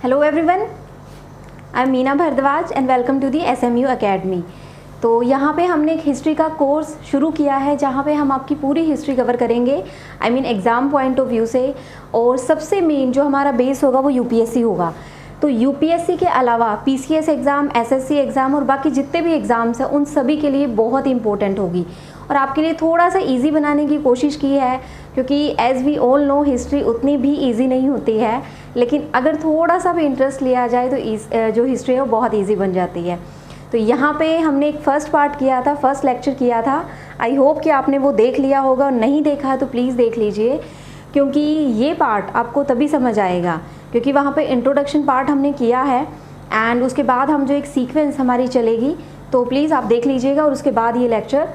Hello everyone, I am Meena Bhardwaj and welcome to the SMU academy. तो यहाँ पे हमने एक हिस्ट्री का कोर्स शुरू किया है जहाँ पे हम आपकी पूरी हिस्ट्री कवर करेंगे, I mean exam point of view से। और सबसे मेन जो हमारा बेस होगा वो UPSC होगा। तो UPSC के अलावा PCS एग्ज़ाम, SSC एग्ज़ाम और बाकी जितने भी एग्ज़ाम्स हैं उन सभी के लिए बहुत इंपॉर्टेंट होगी। और आपके लिए थोड़ा सा इजी बनाने की कोशिश की है, क्योंकि as we all know history उतनी भी इजी नहीं होती है, लेकिन अगर थोड़ा सा भी इंटरेस्ट लिया जाए तो जो हिस्ट्री है वो बहुत इजी बन जाती है। तो यहाँ पे हमने एक फ़र्स्ट पार्ट किया था, फर्स्ट लेक्चर किया था। आई होप कि आपने वो देख लिया होगा, और नहीं देखा है तो प्लीज़ देख लीजिए, क्योंकि ये पार्ट आपको तभी समझ आएगा क्योंकि वहाँ पे इंट्रोडक्शन पार्ट हमने किया है एंड उसके बाद हम जो एक सीक्वेंस हमारी चलेगी, तो प्लीज़ आप देख लीजिएगा। और उसके बाद ये लेक्चर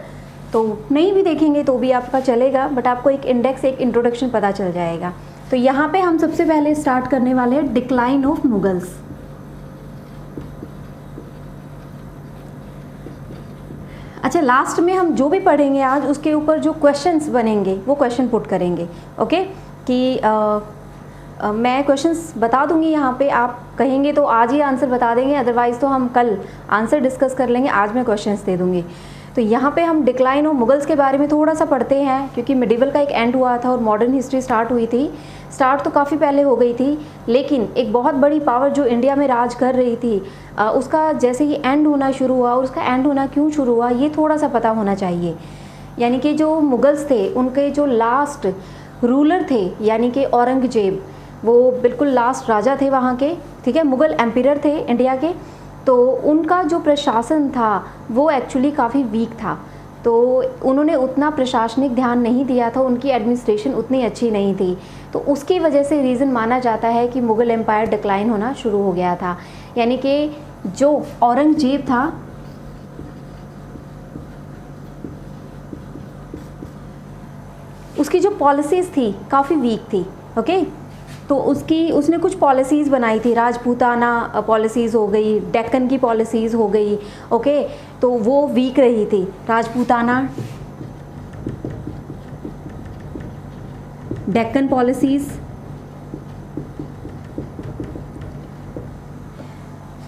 तो नहीं भी देखेंगे तो भी आपका चलेगा, बट आपको एक इंडेक्स, एक इंट्रोडक्शन पता चल जाएगा। तो यहाँ पे हम सबसे पहले स्टार्ट करने वाले हैं डिक्लाइन ऑफ मुगल्स। अच्छा, लास्ट में हम जो भी पढ़ेंगे आज उसके ऊपर जो क्वेश्चंस बनेंगे वो क्वेश्चन पुट करेंगे। ओके, कि मैं क्वेश्चंस बता दूंगी यहाँ पे, आप कहेंगे तो आज ही आंसर बता देंगे, अदरवाइज़ तो हम कल आंसर डिस्कस कर लेंगे। आज मैं क्वेश्चंस दे दूंगी। तो यहाँ पे हम डिक्लाइन ऑफ मुगल्स के बारे में थोड़ा सा पढ़ते हैं, क्योंकि मिडिवल का एक एंड हुआ था और मॉडर्न हिस्ट्री स्टार्ट हुई थी। स्टार्ट तो काफ़ी पहले हो गई थी, लेकिन एक बहुत बड़ी पावर जो इंडिया में राज कर रही थी उसका जैसे ही एंड होना शुरू हुआ, और उसका एंड होना क्यों शुरू हुआ ये थोड़ा सा पता होना चाहिए। यानी कि जो मुगल्स थे उनके जो लास्ट रूलर थे, यानी कि औरंगजेब, वो बिल्कुल लास्ट राजा थे वहाँ के, ठीक है, मुग़ल एम्पियर थे इंडिया के। तो उनका जो प्रशासन था वो एक्चुअली काफ़ी वीक था, तो उन्होंने उतना प्रशासनिक ध्यान नहीं दिया था, उनकी एडमिनिस्ट्रेशन उतनी अच्छी नहीं थी। तो उसकी वजह से रीज़न माना जाता है कि मुग़ल एम्पायर डिक्लाइन होना शुरू हो गया था। यानी कि जो औरंगजेब था उसकी जो पॉलिसीज़ थी काफ़ी वीक थी। ओके, तो उसने कुछ पॉलिसीज़ बनाई थी, राजपूताना पॉलिसीज़ हो गई, डेक्कन की पॉलिसीज़ हो गई। ओके, तो वो वीक रही थी, राजपूताना, डेक्कन पॉलिसीज़,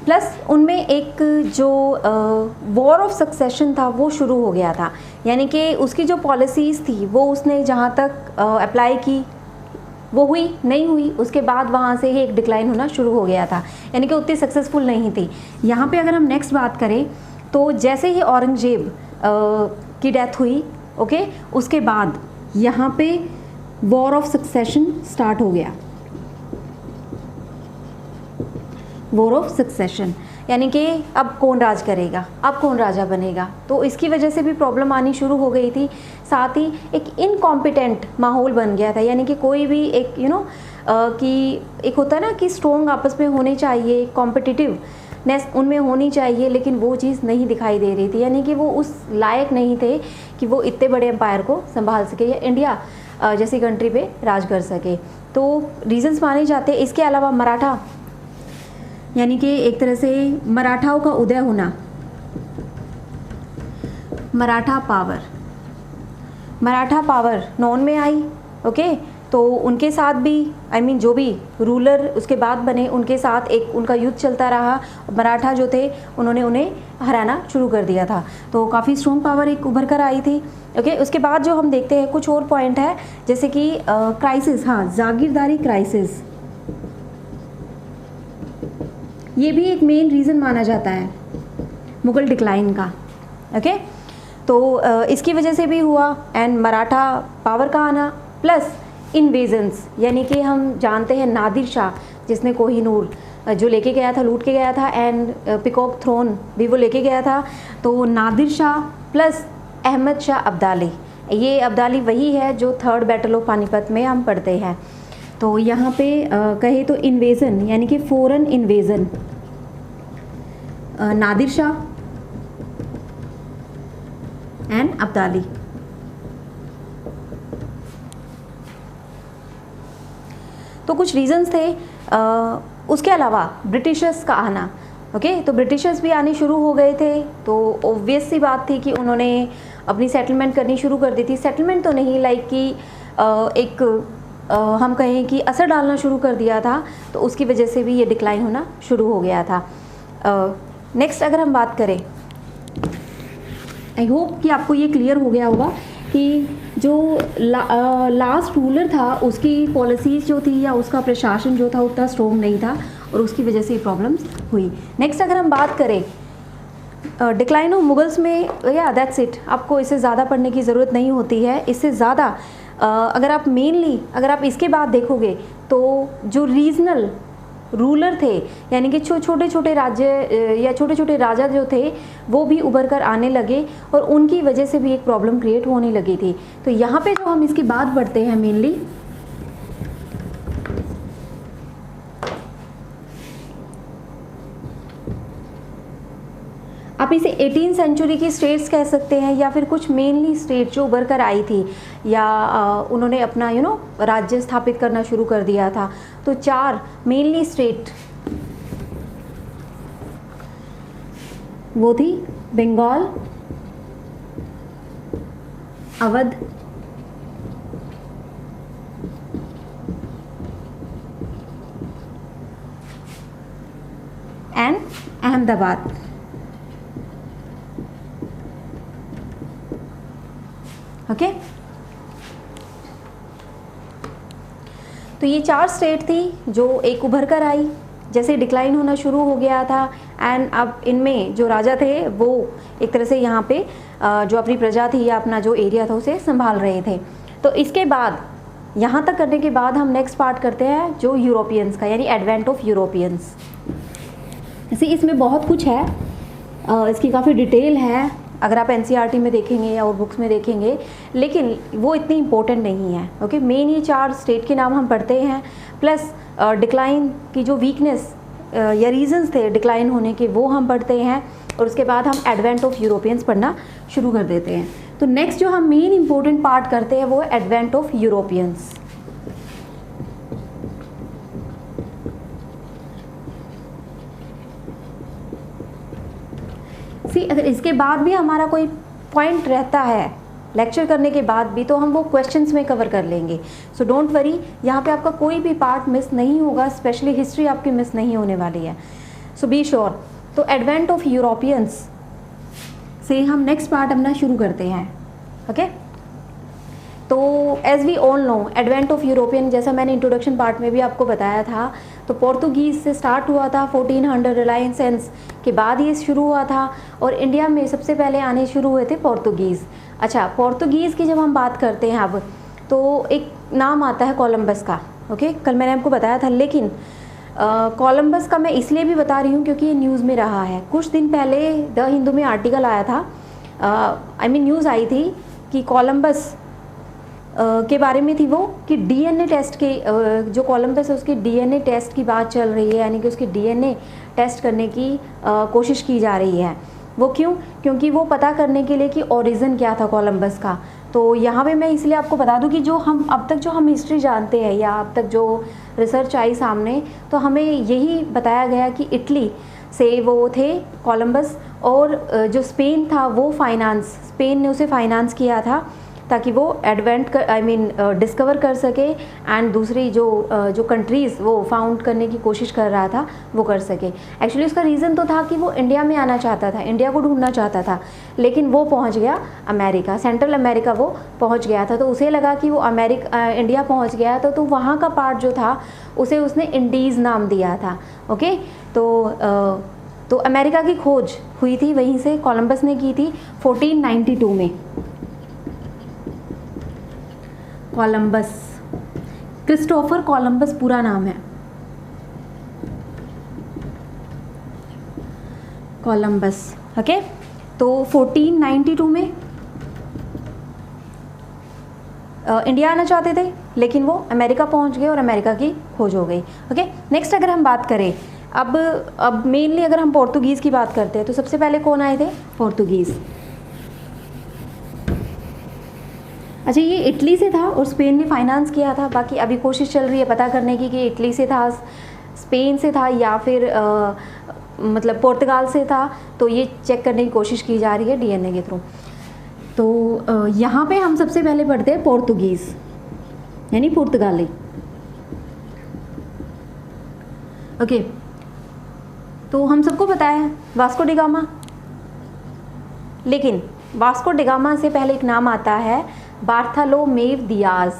प्लस उनमें एक जो वॉर ऑफ सक्सेशन था वो शुरू हो गया था। यानी कि उसकी जो पॉलिसीज़ थी वो उसने जहाँ तक अप्लाई की वो हुई नहीं हुई, उसके बाद वहाँ से ही एक डिक्लाइन होना शुरू हो गया था, यानी कि उतनी सक्सेसफुल नहीं थी। यहाँ पे अगर हम नेक्स्ट बात करें तो जैसे ही औरंगजेब की डेथ हुई, ओके, उसके बाद यहाँ पे वॉर ऑफ सक्सेशन स्टार्ट हो गया। वॉर ऑफ सक्सेशन यानी कि अब कौन राज करेगा, अब कौन राजा बनेगा, तो इसकी वजह से भी प्रॉब्लम आनी शुरू हो गई थी। साथ ही एक इनकॉम्पिटेंट माहौल बन गया था, यानी कि कोई भी एक कि एक होता है ना कि स्ट्रॉन्ग आपस में होने चाहिए, कॉम्पिटिटिवनेस उनमें होनी चाहिए, लेकिन वो चीज़ नहीं दिखाई दे रही थी। यानी कि वो उस लायक नहीं थे कि वो इतने बड़े एम्पायर को संभाल सके या इंडिया जैसी कंट्री पे राज कर सके। तो रीजंस माने जाते हैं। इसके अलावा मराठा, यानी कि एक तरह से मराठाओं का उदय होना, मराठा पावर नॉन में आई। ओके, तो उनके साथ भी जो भी रूलर उसके बाद बने उनके साथ एक उनका युद्ध चलता रहा। मराठा जो थे उन्होंने उन्हें हराना शुरू कर दिया था, तो काफ़ी स्ट्रॉन्ग पावर एक उभर कर आई थी। ओके, उसके बाद जो हम देखते हैं कुछ और पॉइंट है, जैसे कि क्राइसिस, हाँ, जागीरदारी क्राइसिस, ये भी एक मेन रीज़न माना जाता है मुग़ल डिक्लाइन का। ओके, तो इसकी वजह से भी हुआ, एंड मराठा पावर का आना, प्लस इन्वेजन्स, यानी कि हम जानते हैं नादिर शाह जिसने कोहिनूर जो लेके गया था, लूट के गया था, एंड पिकॉक थ्रोन भी वो लेके गया था। तो नादिर शाह प्लस अहमद शाह अब्दाली, ये अब्दाली वही है जो थर्ड बैटल ऑफ पानीपत में हम पढ़ते हैं। तो यहाँ पे कहे तो इन्वेज़न यानी कि foreign invasion, Nadir Shah and Abdali. तो कुछ रीजंस थे। उसके अलावा ब्रिटिशर्स का आना, ओके, तो ब्रिटिशर्स भी आने शुरू हो गए थे, तो ऑब्वियस सी बात थी कि उन्होंने अपनी सेटलमेंट करनी शुरू कर दी थी। सेटलमेंट तो नहीं, लाइक कि एक हम कहें कि असर डालना शुरू कर दिया था, तो उसकी वजह से भी ये डिक्लाइन होना शुरू हो गया था। नेक्स्ट अगर हम बात करें, आई होप कि आपको ये क्लियर हो गया होगा कि जो लास्ट रूलर था उसकी पॉलिसीज़ जो थी या उसका प्रशासन जो था उतना स्ट्रॉन्ग नहीं था और उसकी वजह से प्रॉब्लम्स हुई। नेक्स्ट अगर हम बात करें डिक्लाइन ऑफ मुगल्स में, या दैट्स इट, आपको इससे ज़्यादा पढ़ने की ज़रूरत नहीं होती है। इससे ज़्यादा अगर आप इसके बाद देखोगे तो जो रीजनल रूलर थे, यानी कि छोटे छोटे राज्य या छोटे छोटे राजा जो थे वो भी उभर कर आने लगे और उनकी वजह से भी एक प्रॉब्लम क्रिएट होने लगी थी। तो यहाँ पे जो हम इसकी बात पढ़ते हैं मेनली, आप इसे 18वीं सेंचुरी की स्टेट्स कह सकते हैं या फिर कुछ मेनली स्टेट जो उभर कर आई थी या उन्होंने अपना राज्य स्थापित करना शुरू कर दिया था। तो 4 मेनली स्टेट वो थी बंगाल, अवध, एंड अहमदाबाद। ओके, तो ये 4 स्टेट थी जो एक उभर कर आई जैसे डिक्लाइन होना शुरू हो गया था। एंड अब इनमें जो राजा थे वो एक तरह से यहाँ पे जो अपनी प्रजा थी या अपना जो एरिया था उसे संभाल रहे थे। तो इसके बाद यहाँ तक करने के बाद हम नेक्स्ट पार्ट करते हैं जो यूरोपियंस का, यानी एडवेंट ऑफ यूरोपियंस। इसी इसमें बहुत कुछ है, इसकी काफ़ी डिटेल है अगर आप एनसीईआरटी में देखेंगे या और बुक्स में देखेंगे, लेकिन वो इतनी इम्पोर्टेंट नहीं है। ओके, मेन ये 4 स्टेट के नाम हम पढ़ते हैं, प्लस डिक्लाइन की जो वीकनेस या रीजंस थे डिक्लाइन होने के वो हम पढ़ते हैं, और उसके बाद हम एडवेंट ऑफ यूरोपियंस पढ़ना शुरू कर देते हैं। तो नेक्स्ट जो हम मेन इम्पोर्टेंट पार्ट करते हैं वो है एडवेंट ऑफ यूरोपियंस। अगर इसके बाद भी हमारा कोई पॉइंट रहता है लेक्चर करने के बाद भी, तो हम वो क्वेश्चंस में कवर कर लेंगे। सो डोंट वरी, यहाँ पे आपका कोई भी पार्ट मिस नहीं होगा, स्पेशली हिस्ट्री आपकी मिस नहीं होने वाली है। सो बी श्योर। तो एडवेंट ऑफ यूरोपियंस से हम नेक्स्ट पार्ट अपना शुरू करते हैं। ओके, तो as we all know advent of European, जैसा मैंने इंट्रोडक्शन पार्ट में भी आपको बताया था, तो पोर्तुगीज़ से स्टार्ट हुआ था 1400 रिलायंस के बाद ये शुरू हुआ था, और इंडिया में सबसे पहले आने शुरू हुए थे पोर्तुगीज़। अच्छा, पोर्तुगीज़ की जब हम बात करते हैं अब, तो एक नाम आता है कोलंबस का। ओके, कल मैंने आपको बताया था, लेकिन कोलंबस का मैं इसलिए भी बता रही हूँ क्योंकि ये न्यूज़ में रहा है। कुछ दिन पहले द हिंदू में आर्टिकल आया था, न्यूज़ आई थी कि कोलंबस के बारे में थी वो, कि डीएनए टेस्ट के जो कोलंबस है उसके डीएनए टेस्ट की बात चल रही है, यानी कि उसके डीएनए टेस्ट करने की कोशिश की जा रही है। वो क्यों? क्योंकि वो पता करने के लिए कि ओरिजिन क्या था कोलंबस का। तो यहाँ पे मैं इसलिए आपको बता दूँ कि जो हम अब तक जो हम हिस्ट्री जानते हैं या अब तक जो रिसर्च आई सामने, तो हमें यही बताया गया कि इटली से वो थे कोलंबस, और जो स्पेन था वो स्पेन ने उसे फाइनेंस किया था ताकि वो डिस्कवर कर सके, एंड दूसरी जो कंट्रीज़ वो फाउंड करने की कोशिश कर रहा था वो कर सके। एक्चुअली उसका रीज़न तो था कि वो इंडिया में आना चाहता था, इंडिया को ढूंढना चाहता था, लेकिन वो पहुंच गया अमेरिका, सेंट्रल अमेरिका वो पहुंच गया था। तो उसे लगा कि वो इंडिया पहुंच गया तो वहाँ का पार्ट जो था उसे उसने इंडीज़ नाम दिया था। ओके, तो अमेरिका की खोज हुई थी, वहीं से कोलंबस ने की थी 1492 में। कोलंबस, क्रिस्टोफर कोलंबस पूरा नाम है, कोलंबस। ओके, तो 1492 में इंडिया आना चाहते थे, लेकिन वो अमेरिका पहुंच गए और अमेरिका की खोज हो गई। ओके, नेक्स्ट अगर हम बात करें अब मेनली अगर हम पोर्तुगीज़ की बात करते हैं, तो सबसे पहले कौन आए थे? पोर्तुगीज़। अच्छा, ये इटली से था और स्पेन ने फाइनेंस किया था। बाकी अभी कोशिश चल रही है पता करने की कि इटली से था, स्पेन से था, या फिर पुर्तगाल से था। तो ये चेक करने की कोशिश की जा रही है डीएनए के थ्रू। तो यहाँ पे हम सबसे पहले पढ़ते हैं पोर्तुगीज़। यानी पुर्तगाली। ओके, तो हम सबको पता है वास्को डी गामा, लेकिन वास्को डी गामा से पहले एक नाम आता है बार्थोलोमेव दियाज।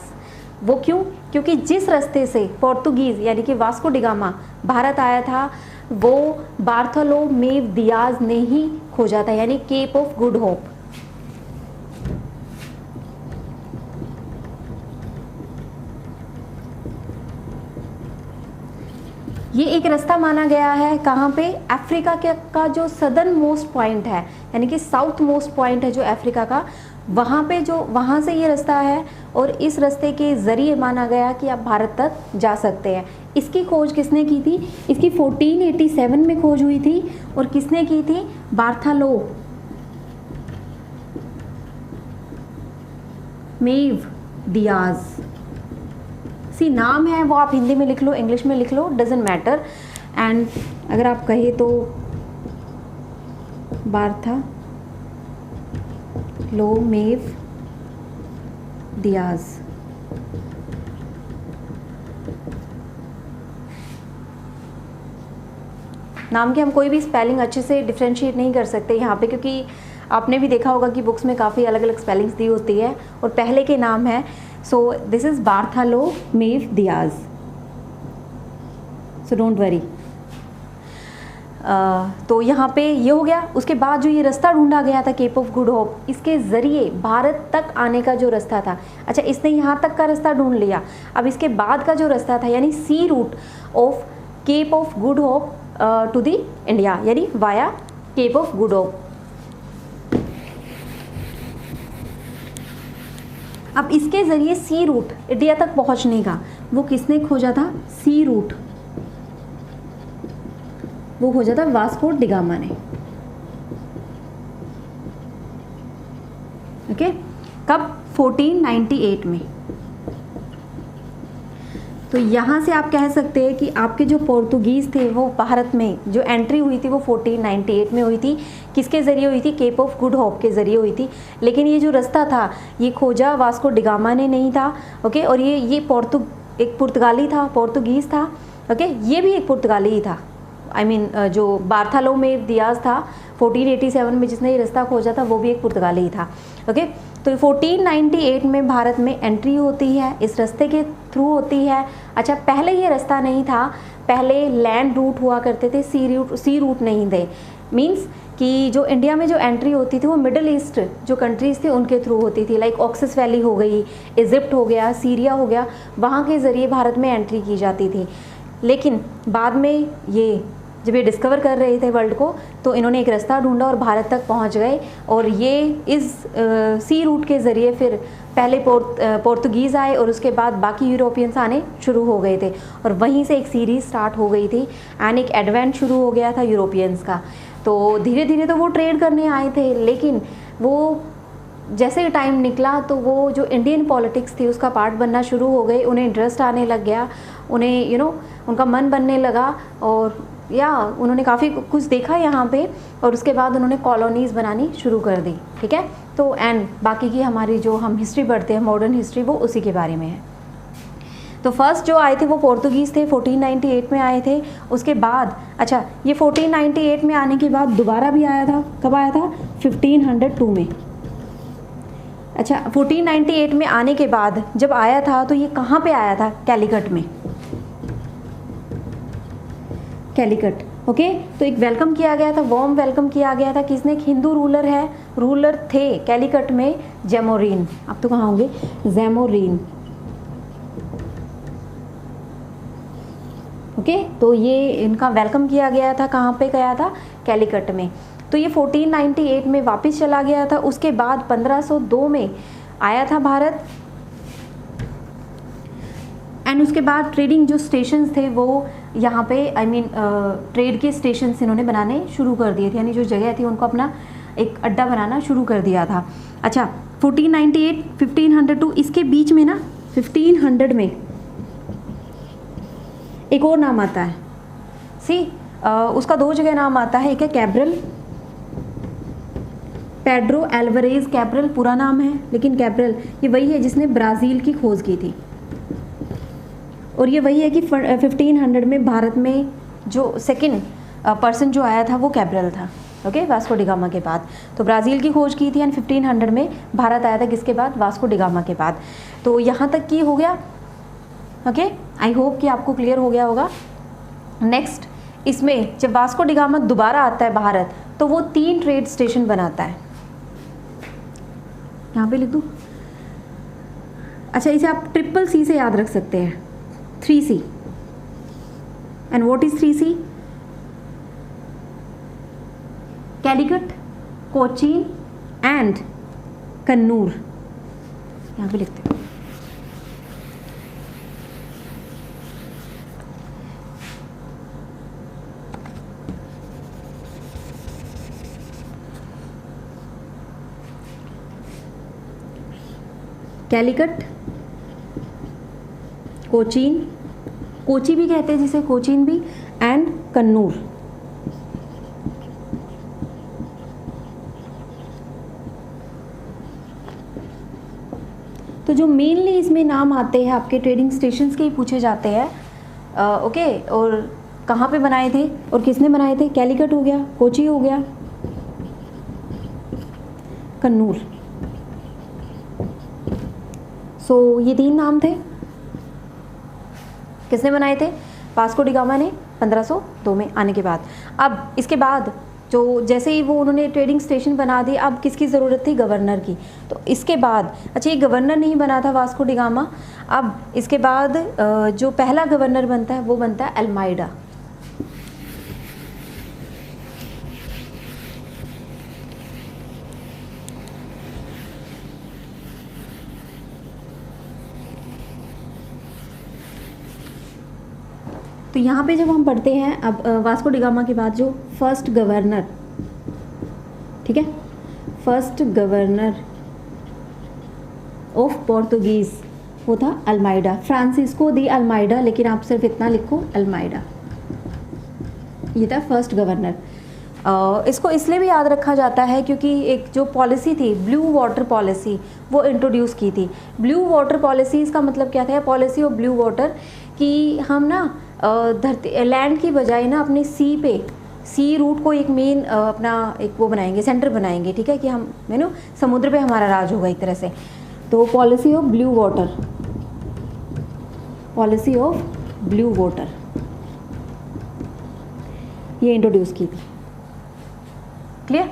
वो क्यों? क्योंकि जिस रास्ते से पोर्तुगीज़ यानी कि वास्को डी गामा भारत आया था वो बार्थोलोमेव दियाज ने ही खोजा था, यानी केप ऑफ गुड होप। ये एक रास्ता माना गया है कहाँ पे? अफ्रीका का जो सदर्न मोस्ट पॉइंट है, यानी कि साउथ मोस्ट पॉइंट है जो अफ्रीका का, वहाँ पे जो वहाँ से ये रास्ता है और इस रास्ते के ज़रिए माना गया कि आप भारत तक जा सकते हैं। इसकी खोज किसने की थी? इसकी 1487 में खोज हुई थी और किसने की थी? बार्थोलोमेव दियाज। सी नाम है वो आप हिंदी में लिख लो, इंग्लिश में लिख लो, डजेंट मैटर। एंड अगर आप कहे तो बार्थोलोमेव दियाज। नाम के हम कोई भी स्पेलिंग अच्छे से डिफ्रेंशिएट नहीं कर सकते यहाँ पे, क्योंकि आपने भी देखा होगा कि बुक्स में काफ़ी अलग अलग स्पेलिंग्स दी होती है और पहले के नाम है। So this is Bartholomew Dias, so don't worry. तो यहाँ पे ये हो गया। उसके बाद जो ये रास्ता ढूंढा गया था केप ऑफ गुड होप, इसके ज़रिए भारत तक आने का जो रास्ता था, अच्छा इसने यहाँ तक का रास्ता ढूंढ लिया, अब इसके बाद का जो रास्ता था यानी sea route of Cape of Good Hope to the India, यानी via Cape of Good Hope. अब इसके ज़रिए सी रूट इंडिया तक पहुँचने का वो किसने खोजा था? सी रूट वो खोजा था वास्को डी गामा ने। ओके, कब? 1498 में। तो यहाँ से आप कह सकते हैं कि आपके जो पोर्तुगीज़ थे वो भारत में जो एंट्री हुई थी वो 1498 में हुई थी। किसके ज़रिए हुई थी? केप ऑफ गुड होप के ज़रिए हुई थी। लेकिन ये जो रास्ता था ये खोजा वास्को डी गामा ने नहीं था। ओके, और ये एक पुर्तगाली था, पोर्तुगीज़ था। ओके, ये भी एक पुर्तगाली ही था। आई मीन जो बार्थोलोमेव दियाज था 1487 में जिसने ये रास्ता खोजा था वो भी एक पुर्तगाली ही था। ओके, तो 1498 में भारत में एंट्री होती है, इस रास्ते के थ्रू होती है। अच्छा, पहले ये रास्ता नहीं था, पहले लैंड रूट हुआ करते थे, सी रूट नहीं थे। मींस कि जो इंडिया में जो एंट्री होती थी वो मिडिल ईस्ट जो कंट्रीज़ थी उनके थ्रू होती थी, लाइक ऑक्सस वैली हो गई, इजिप्ट हो गया, सीरिया हो गया, वहाँ के ज़रिए भारत में एंट्री की जाती थी। लेकिन बाद में ये जब ये डिस्कवर कर रहे थे वर्ल्ड को तो इन्होंने एक रास्ता ढूंढा और भारत तक पहुंच गए, और ये इस सी रूट के ज़रिए फिर पहले पोर्तुगीज़ आए और उसके बाद बाकी यूरोपियंस आने शुरू हो गए थे, और वहीं से एक सीरीज़ स्टार्ट हो गई थी एंड एक एडवेंट शुरू हो गया था यूरोपियंस का। तो धीरे धीरे तो वो ट्रेड करने आए थे, लेकिन वो जैसे ही टाइम निकला तो वो जो इंडियन पॉलिटिक्स थी उसका पार्ट बनना शुरू हो गए, उन्हें इंटरेस्ट आने लग गया, उन्हें उनका मन बनने लगा, और उन्होंने काफ़ी कुछ देखा यहाँ पे, और उसके बाद उन्होंने कॉलोनीज़ बनानी शुरू कर दी। ठीक है, तो एंड बाकी की हमारी जो हम हिस्ट्री पढ़ते हैं मॉडर्न हिस्ट्री वो उसी के बारे में है। तो फर्स्ट जो आए थे वो पोर्तुगीज़ थे, 1498 में आए थे। उसके बाद अच्छा ये 1498 में आने के बाद दोबारा भी आया था। कब आया था? 1502 में। अच्छा, 1498 में आने के बाद जब आया था तो ये कहाँ पे आया था? कैलीकट में, कैलीकट। ओके, तो एक वेलकम किया गया था, वार्म वेलकम किया गया था। किसने? एक हिंदू रूलर थे कैलीकट में, जैमोरिन। अब तो कहाँ होंगे? जैमोरिन। ओके, तो ये इनका वेलकम किया गया था, कहाँ पे गया था? कैलीकट में। तो ये 1498 में वापस चला गया था। उसके बाद 1502 में आया था भारत, एंड उसके बाद ट्रेडिंग जो स्टेशंस थे वो यहाँ पे ट्रेड के स्टेशंस इन्होंने बनाने शुरू कर दिए थे, यानी जो जगह थी उनको अपना एक अड्डा बनाना शुरू कर दिया था। अच्छा, 1498 1502 इसके बीच में ना 1500 में एक और नाम आता है। उसका दो जगह नाम आता है, एक है कैब्रल, पेड्रो एल्वारेज कैब्रल पूरा नाम है, लेकिन कैब्रल ये वही है जिसने ब्राज़ील की खोज की थी। और ये वही है कि 1500 में भारत में जो सेकंड पर्सन जो आया था वो कैब्रल था, ओके, वास्को डिगामा के बाद। तो ब्राज़ील की खोज की थी एंड 1500 में भारत आया था, किसके बाद? वास्को डिगामा के बाद। तो यहाँ तक की हो गया, ओके। आई होप कि आपको क्लियर हो गया होगा। नेक्स्ट, इसमें जब वास्को डिगामा दोबारा आता है भारत तो वो 3 ट्रेड स्टेशन बनाता है। यहाँ पे लिख दूँ? अच्छा, इसे आप CCC से याद रख सकते हैं, 3C। And what is 3C? Calicut, Cochin and Kannur. यहाँ पे लिखते हैं। कैलीकट, कोचीन, कोची भी कहते हैं जिसे, कोचीन भी, एंड कन्नूर। तो जो मेनली इसमें नाम आते हैं आपके ट्रेडिंग स्टेशंस के ही पूछे जाते हैं, ओके। और कहाँ पे बनाए थे और किसने बनाए थे? कैलीकट हो गया, कोची हो गया, कन्नूर। सो ये 3 नाम थे। किसने बनाए थे? वास्को डिगामा ने 1502 में आने के बाद। अब इसके बाद जो जैसे ही वो उन्होंने ट्रेडिंग स्टेशन बना दिए, अब किसकी ज़रूरत थी? गवर्नर की। तो इसके बाद, अच्छा, ये गवर्नर नहीं बना था वास्को डिगामा। अब इसके बाद जो पहला गवर्नर बनता है वो बनता है अल्माइडा। तो यहाँ पे जब हम पढ़ते हैं, अब वास्को डिगामा के बाद जो फर्स्ट गवर्नर, ठीक है, फर्स्ट गवर्नर ऑफ पोर्तुगीज़ वो था अल्माइडा, फ्रांसिस्को दी अल्माइडा, लेकिन आप सिर्फ इतना लिखो, अल्माइडा। ये था फर्स्ट गवर्नर। इसको इसलिए भी याद रखा जाता है क्योंकि एक जो पॉलिसी थी, ब्लू वाटर पॉलिसी, वो इंट्रोड्यूस की थी। ब्लू वाटर पॉलिसी, इसका मतलब क्या था? पॉलिसी ऑफ ब्लू वाटर, कि हम ना धरती, लैंड की बजाय ना अपने सी रूट को एक मेन अपना एक वो बनाएंगे, सेंटर बनाएंगे, ठीक है, कि हम समुद्र पे हमारा राज होगा एक तरह से। तो policy of blue water, policy of blue water ये इंट्रोड्यूस की थी। क्लियर?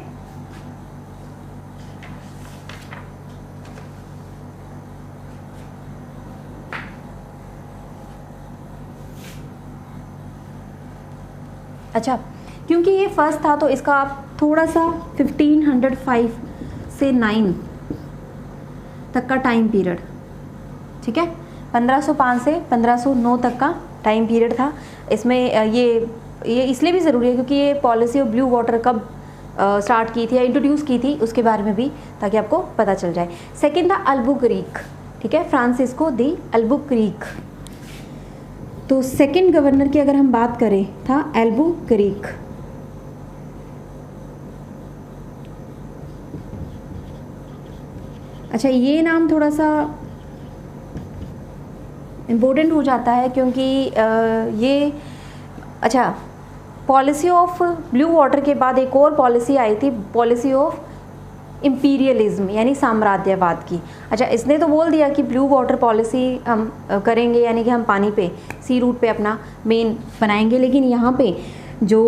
अच्छा, क्योंकि ये फर्स्ट था तो इसका आप थोड़ा सा 1505 से 9 तक का टाइम पीरियड, ठीक है, 1505 से 1509 तक का टाइम पीरियड था। इसमें ये इसलिए भी ज़रूरी है क्योंकि ये पॉलिसी ऑफ ब्लू वाटर कब स्टार्ट की थी या इंट्रोड्यूस की थी उसके बारे में भी, ताकि आपको पता चल जाए। सेकंड था अल्बुकरीक, ठीक है, फ्रांसिस्को दी अल्बुकरीक। तो सेकंड गवर्नर की अगर हम बात करें, था अल्बुकरीक। अच्छा, ये नाम थोड़ा सा इम्पोर्टेंट हो जाता है क्योंकि ये, अच्छा, पॉलिसी ऑफ ब्लू वाटर के बाद एक और पॉलिसी आई थी, पॉलिसी ऑफ इम्पीरियलिज्म, यानी साम्राज्यवाद की। अच्छा, इसने तो बोल दिया कि ब्लू वाटर पॉलिसी हम करेंगे, यानी कि हम पानी पे, सी रूट पे अपना मेन बनाएंगे, लेकिन यहाँ पे जो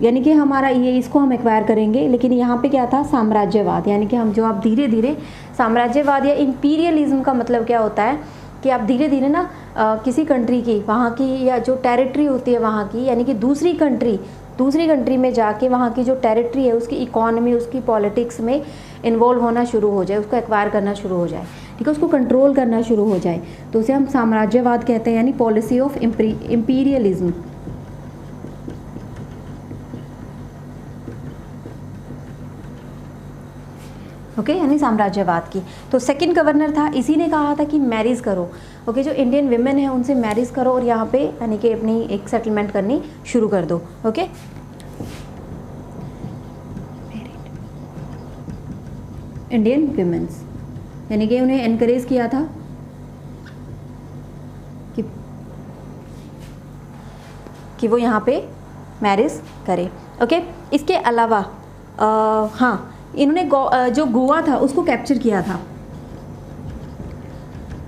यानी कि हमारा ये, इसको हम एक्वायर करेंगे, लेकिन यहाँ पे क्या था? साम्राज्यवाद, यानी कि हम जो आप धीरे धीरे, साम्राज्यवाद या इम्पीरियलिज्म का मतलब क्या होता है कि आप धीरे धीरे ना किसी कंट्री की, वहाँ की या जो टेरिटरी होती है वहाँ की, यानी कि दूसरी कंट्री में जाके वहाँ की जो टेरिटरी है उसकी इकोनॉमी, उसकी पॉलिटिक्स में इन्वॉल्व होना शुरू हो जाए, उसको एक्वायर करना शुरू हो जाए, ठीक है, उसको कंट्रोल करना शुरू हो जाए, तो उसे हम साम्राज्यवाद कहते हैं, यानी पॉलिसी ऑफ इम्पीरियलिज्म। ओके, यानी साम्राज्यवाद की। तो सेकंड गवर्नर था, इसी ने कहा था कि मैरिज करो, ओके, जो इंडियन विमेन है उनसे मैरिज करो और यहाँ पे यानी कि अपनी एक सेटलमेंट करनी शुरू कर दो, ओके। इंडियन विमेन्स, यानी कि उन्हें एनकरेज किया था कि कि वो यहाँ पे मैरिज करे। ओके, इसके अलावा हाँ, इन्होंने जो गोवा था उसको कैप्चर किया था,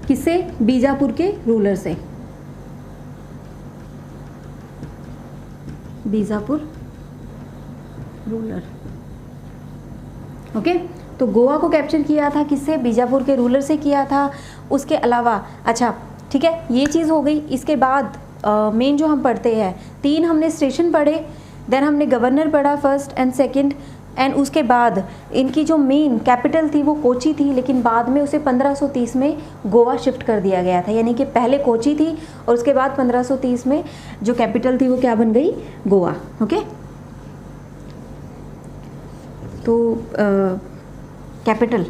किससे? बीजापुर के रूलर से। बीजापुर रूलर। ओके, तो गोवा को कैप्चर किया था किससे? बीजापुर के रूलर से किया था। उसके अलावा अच्छा ठीक है, ये चीज़ हो गई। इसके बाद मेन जो हम पढ़ते हैं, 3 हमने स्टेशन पढ़े, देन हमने गवर्नर पढ़ा फर्स्ट एंड सेकंड, एंड उसके बाद इनकी जो मेन कैपिटल थी वो कोची थी, लेकिन बाद में उसे 1530 में गोवा शिफ्ट कर दिया गया था। यानी कि पहले कोची थी और उसके बाद 1530 में जो कैपिटल थी वो क्या बन गई? गोवा। ओके, तो कैपिटल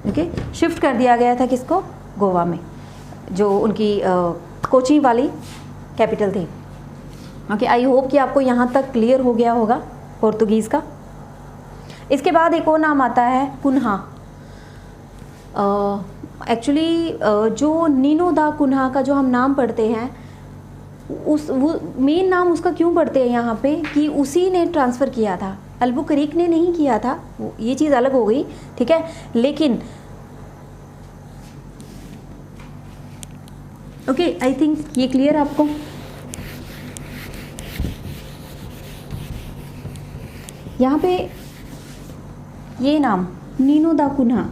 ओके शिफ्ट कर दिया गया था किसको? गोवा में, जो उनकी कोची वाली कैपिटल थी। ओके, आई होप कि आपको यहाँ तक क्लियर हो गया होगा पोर्तुगीज़ का। इसके बाद एक और नाम आता है कुन्हा। एक्चुअली जो नीनो दा कुन्हा का जो हम नाम पढ़ते हैं, वो मेन नाम उसका क्यों पढ़ते हैं यहाँ पे कि उसी ने ट्रांसफ़र किया था, अल्बुकरीक ने नहीं किया था। ये चीज़ अलग हो गई, ठीक है। लेकिन ओके, आई थिंक ये क्लियर आपको। यहाँ पे ये नाम नीनो दा कुन्हा,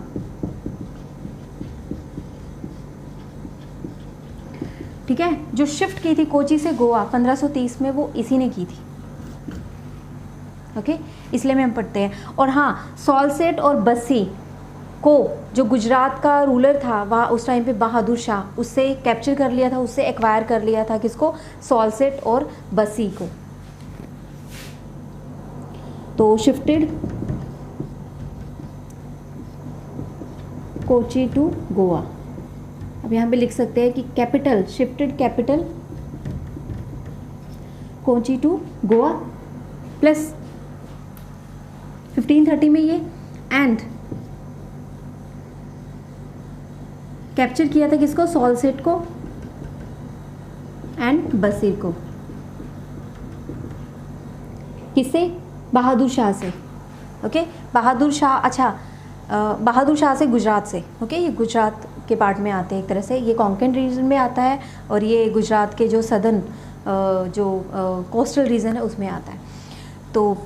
ठीक है, जो शिफ्ट की थी कोची से गोवा 1530 में, वो इसी ने की थी। ओके, इसलिए में हम पढ़ते हैं। और हाँ, सॉल्सेट और बस्सी को जो गुजरात का रूलर था वहाँ उस टाइम पे बहादुर शाह, उससे कैप्चर कर लिया था, उससे एक्वायर कर लिया था किसको? सॉल्सेट और बस्सी को। तो शिफ्टेड कोची टू गोवा। अब यहाँ पे लिख सकते हैं कि capital, shifted capital Kochi to Goa, plus 1530 में ये, एंड कैप्चर किया था किसको? सॉल्सेट को एंड बसीर को। किससे? बहादुर शाह से। ओके, बहादुर शाह, अच्छा बहादुर शाह से गुजरात से। ओके, ये गुजरात के पार्ट में आते हैं एक तरह से, ये कोंकण रीजन में आता है और ये गुजरात के जो सदर्न जो कोस्टल रीजन है उसमें आता है। तो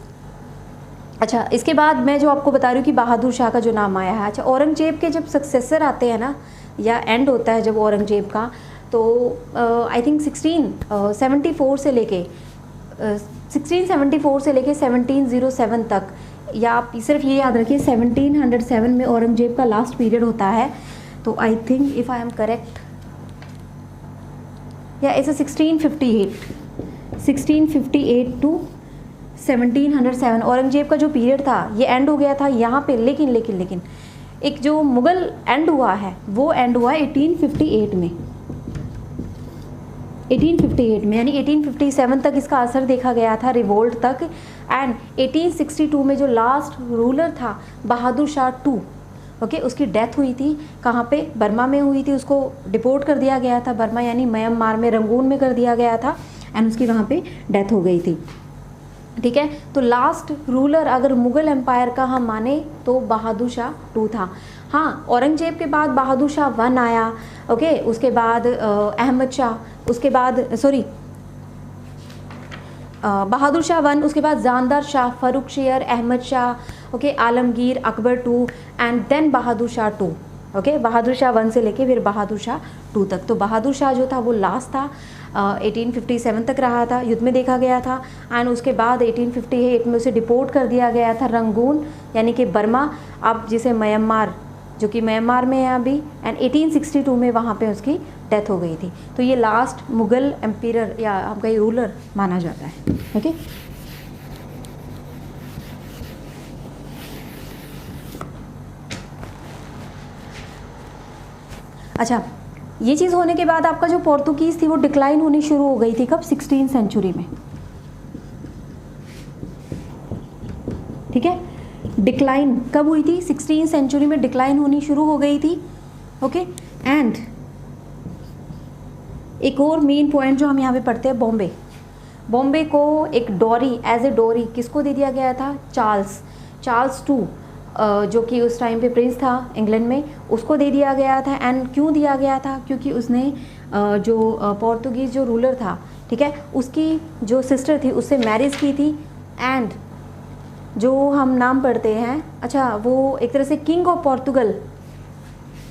अच्छा, इसके बाद मैं जो आपको बता रही हूँ कि बहादुर शाह का जो नाम आया है। अच्छा, औरंगजेब के जब सक्सेसर आते हैं ना, या एंड होता है जब औरंगजेब का, तो आई थिंक 1674 से लेके 1707 तक, या आप सिर्फ ये याद रखिए 1707 में औरंगजेब का लास्ट पीरियड होता है। तो I think if I am correct, या इसे 1658 टू 1707 औरंगजेब का जो पीरियड था ये एंड हो गया था यहाँ पे। लेकिन एक जो मुग़ल एंड हुआ है वो एंड हुआ 1858 में। 1858 में, यानी 1857 तक इसका असर देखा गया था, रिवोल्ट तक। एंड 1862 में जो लास्ट रूलर था बहादुर शाह टू, ओके, उसकी डेथ हुई थी। कहाँ पे? बर्मा में हुई थी। उसको डिपोर्ट कर दिया गया था, बर्मा यानी म्यांमार में, रंगून में कर दिया गया था, एंड उसकी वहाँ पे डेथ हो गई थी। ठीक है, तो लास्ट रूलर अगर मुग़ल एम्पायर का हम माने तो बहादुर शाह टू था। हाँ, औरंगजेब के बाद बहादुर शाह वन आया। ओके, उसके बाद अहमद शाह, उसके बाद बहादुर शाह वन, उसके बाद जानदार Shah, Farrukh Siyar, Ahmad Shah, okay, Alamgir, Akbar two, and then Bahadur Shah two. Okay, Bahadur Shah one से लेके फिर बहादुर शाह टू तक। तो बहादुर शाह जो था वो लास्ट था, 1857 तक रहा था, युद्ध में देखा गया था। एंड उसके बाद 1858 में उसे डिपोर्ट कर दिया गया था रंगून, यानी कि बर्मा, अब जिसे म्यांमार, जो कि म्यांमार में है अभी। एंड 1862 में वहाँ पे उसकी डेथ हो गई थी। तो ये लास्ट मुग़ल एम्पायर या आपका ये रूलर माना जाता है। ओके, अच्छा, ये चीज़ होने के बाद आपका जो पोर्तुगीज़ थी वो डिक्लाइन होनी शुरू हो गई थी। कब? 16वीं सेंचुरी में। ठीक है, डिक्लाइन कब हुई थी? 16वीं सेंचुरी में डिक्लाइन होनी शुरू हो गई थी। ओके, एंड एक और मेन पॉइंट जो हम यहाँ पे पढ़ते हैं, बॉम्बे। बॉम्बे को एक डोरी, एज ए डोरी किसको दे दिया गया था? चार्ल्स टू, जो कि उस टाइम पे प्रिंस था इंग्लैंड में, उसको दे दिया गया था। एंड क्यों दिया गया था? क्योंकि उसने जो पोर्तुगीज़ जो रूलर था, ठीक है, उसकी जो सिस्टर थी उससे मैरिज की थी। एंड जो हम नाम पढ़ते हैं, अच्छा, वो एक तरह से किंग ऑफ पोर्तुगल,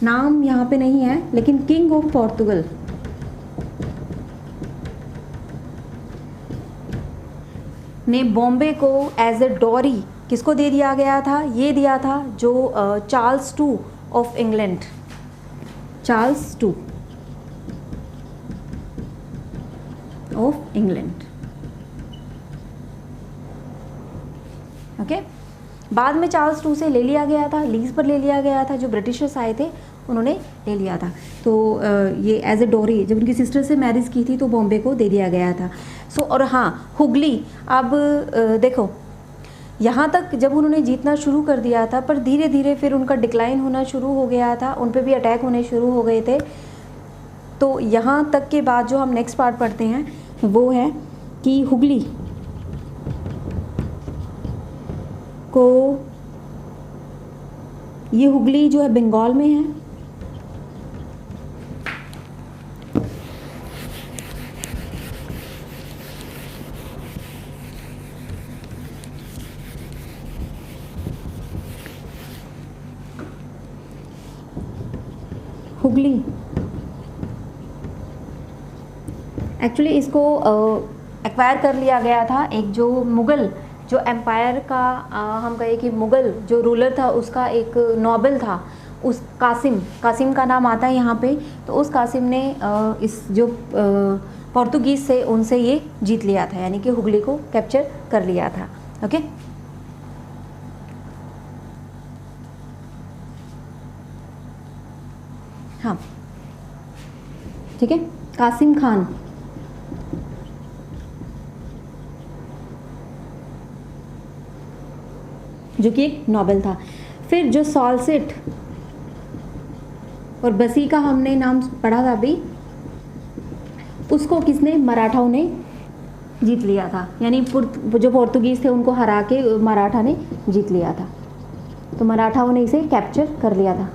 नाम यहाँ पे नहीं है, लेकिन किंग ऑफ पोर्तुगल ने बॉम्बे को एज ए डोरी किसको दे दिया गया था? ये दिया था जो Charles two of England, Charles two of England. Okay, बाद में चार्ल्स टू से ले लिया गया था, लीज पर ले लिया गया था, जो ब्रिटिशर्स आए थे उन्होंने ले लिया था। तो ये एज ए डोरी जब उनकी सिस्टर से मैरिज की थी तो बॉम्बे को दे दिया गया था। सो और हाँ, हुगली, अब देखो यहाँ तक जब उन्होंने जीतना शुरू कर दिया था, पर धीरे धीरे फिर उनका डिक्लाइन होना शुरू हो गया था, उन पे भी अटैक होने शुरू हो गए थे। तो यहाँ तक के बाद जो हम नेक्स्ट पार्ट पढ़ते हैं वो है कि हुगली को, ये हुगली जो है बंगाल में है, हुगली एक्चुअली इसको एक्वायर कर लिया गया था एक जो मुग़ल जो एम्पायर का हम कहें कि मुग़ल जो रूलर था उसका एक नोबल था, उस कासिम का नाम आता है यहाँ पे। तो उस कासिम ने इस जो पोर्तुगीज़ से उनसे ये जीत लिया था, यानी कि हुगली को कैप्चर कर लिया था। ओके, हाँ ठीक है, कासिम खान जो कि एक नोबल था। फिर जो साल्सेट और बसी का हमने नाम पढ़ा था अभी, उसको किसने? मराठाओं ने जीत लिया था, यानी जो पोर्तुगीज़ थे उनको हरा के मराठा ने जीत लिया था। तो मराठाओं ने इसे कैप्चर कर लिया था।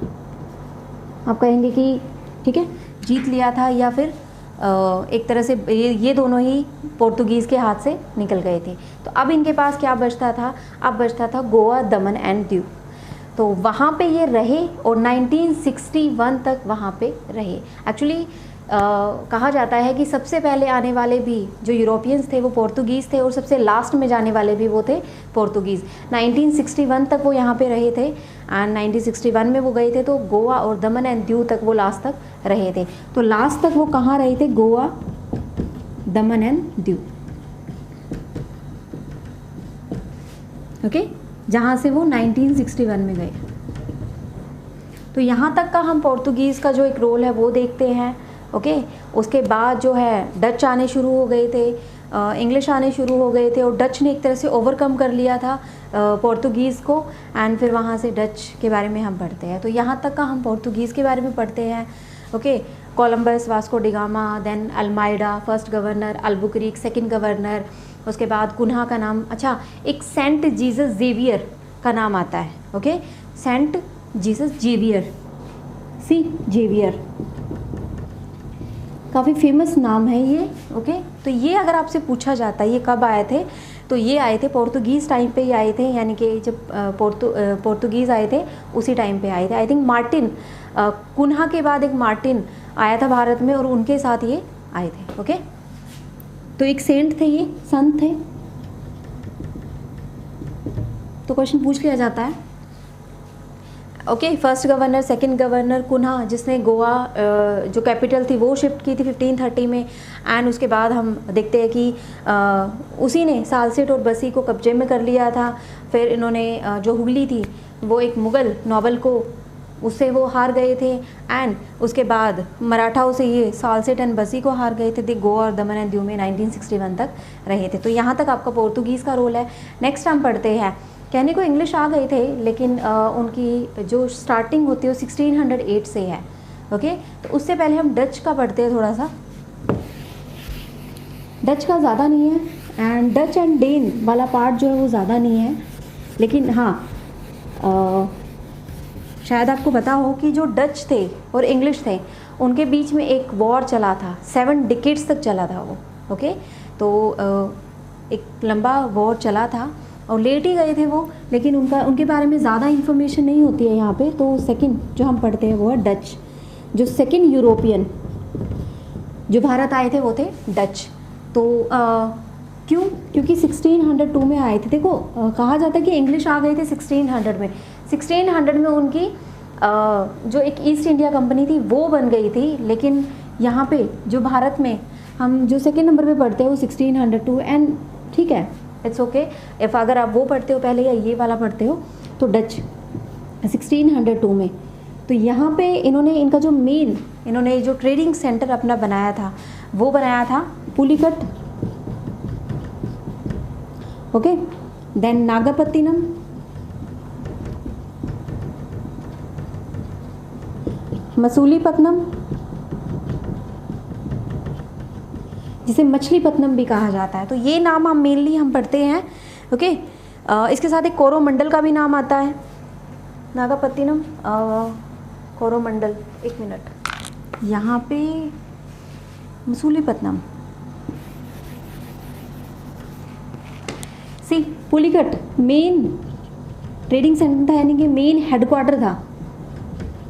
आप कहेंगे कि ठीक है, जीत लिया था या फिर एक तरह से ये दोनों ही पोर्तुगीज़ के हाथ से निकल गए थे। तो अब इनके पास क्या बचता था? अब बचता था गोवा, दमन एंड दीव। तो वहाँ पे ये रहे और 1961 तक वहाँ पे रहे। एक्चुअली कहा जाता है कि सबसे पहले आने वाले भी जो यूरोपियंस थे वो पोर्तुगीज़ थे और सबसे लास्ट में जाने वाले भी वो थे पोर्तुगीज़। 1961 तक वो यहाँ पे रहे थे एंड 1961 में वो गए थे, तो गोवा और दमन एंड दीव तक वो लास्ट तक रहे थे। तो लास्ट तक वो कहाँ रहे थे? गोवा, दमन एंड दीव। ओके, जहाँ से वो 1961 में गए। तो यहाँ तक का हम पोर्तुगीज़ का जो एक रोल है वो देखते हैं। ओके, उसके बाद जो है डच आने शुरू हो गए थे, इंग्लिश आने शुरू हो गए थे और डच ने एक तरह से ओवरकम कर लिया था पोर्तुगीज़ को। एंड फिर वहाँ से डच के बारे में हम पढ़ते हैं। तो यहाँ तक का हम पोर्तुगीज़ के बारे में पढ़ते हैं। Okay, Columbus, Vasco da Gama, then Almeida, first governor, Albuquerque second governor, उसके बाद कुन्हा का नाम, अच्छा एक सेंट जीसस जेवियर का नाम आता है। Okay, Saint Jesus Xavier, Xavier काफ़ी फेमस नाम है ये। ओके, तो ये अगर आपसे पूछा जाता है ये कब आए थे, तो ये आए थे पोर्तुगीज़ टाइम पे ही आए थे, यानी कि जब पोर्तुगीज़ आए थे उसी टाइम पे आए थे। आई थिंक मार्टिन, कुन्हा के बाद एक मार्टिन आया था भारत में और उनके साथ ये आए थे। ओके, तो एक सेंट थे, ये संत थे। तो क्वेश्चन पूछ लिया जाता है। Okay, first governor, second governor Cunha, जिसने गोवा जो कैपिटल थी वो शिफ्ट की थी 1530 में। एंड उसके बाद हम देखते हैं कि उसी ने सालसेट और बसी को कब्जे में कर लिया था। फिर इन्होंने जो हुगली थी वो एक मुग़ल नोबल को, उससे वो हार गए थे। एंड उसके बाद मराठाओं से ये सालसेट एंड बसी को हार गए थे। गोवा और दमन एंड दीव में 1961 तक रहे थे। तो यहाँ तक आपका पोर्तुगीज़ का रोल है। नेक्स्ट हम पढ़ते हैं, कहने को इंग्लिश आ गए थे लेकिन उनकी जो स्टार्टिंग होती है वो 1608 से है। ओके, तो उससे पहले हम डच का पढ़ते हैं थोड़ा सा। डच का ज़्यादा नहीं है, एंड डच एंड डेन वाला पार्ट जो है वो ज़्यादा नहीं है, लेकिन हाँ शायद आपको पता हो कि जो डच थे और इंग्लिश थे उनके बीच में एक वॉर चला था, 7 डिकेड्स तक चला था वो। ओके, तो एक लंबा वॉर चला था और लेट ही गए थे वो, लेकिन उनके बारे में ज़्यादा इन्फॉर्मेशन नहीं होती है यहाँ पे। तो सेकंड जो हम पढ़ते हैं वो है डच। जो सेकंड यूरोपियन जो भारत आए थे वो थे डच। तो क्यों? क्योंकि 1602 में आए थे। देखो कहा जाता है कि इंग्लिश आ गए थे 1600 में। 1600 में उनकी जो एक ईस्ट इंडिया कंपनी थी वो बन गई थी, लेकिन यहाँ पे जो भारत में हम जो सेकेंड नंबर पे पढ़ते हैं वो 1602, एंड ठीक है, इट्स ओके इफ़ अगर आप वो पढ़ते हो पहले या ये वाला पढ़ते हो तो डच 1602 में। तो यहाँ पे इनका जो मेन इन्होंने जो ट्रेडिंग सेंटर अपना बनाया था वो बनाया था पुलिकट, ओके, देन नागपत्तिनम, मसूलीपट्टनम जिसे मछलीपट्टनम भी कहा जाता है। तो ये नाम हम मेनली हम पढ़ते हैं। ओके, इसके साथ एक कोरोमंडल का भी नाम आता है, नागपत्तिनम, कोरोमंडल, एक मिनट, यहाँ पे मसूलीपट्टनम, सी पुलिकट मेन ट्रेडिंग सेंटर था, यानी कि मेन हेडक्वार्टर था,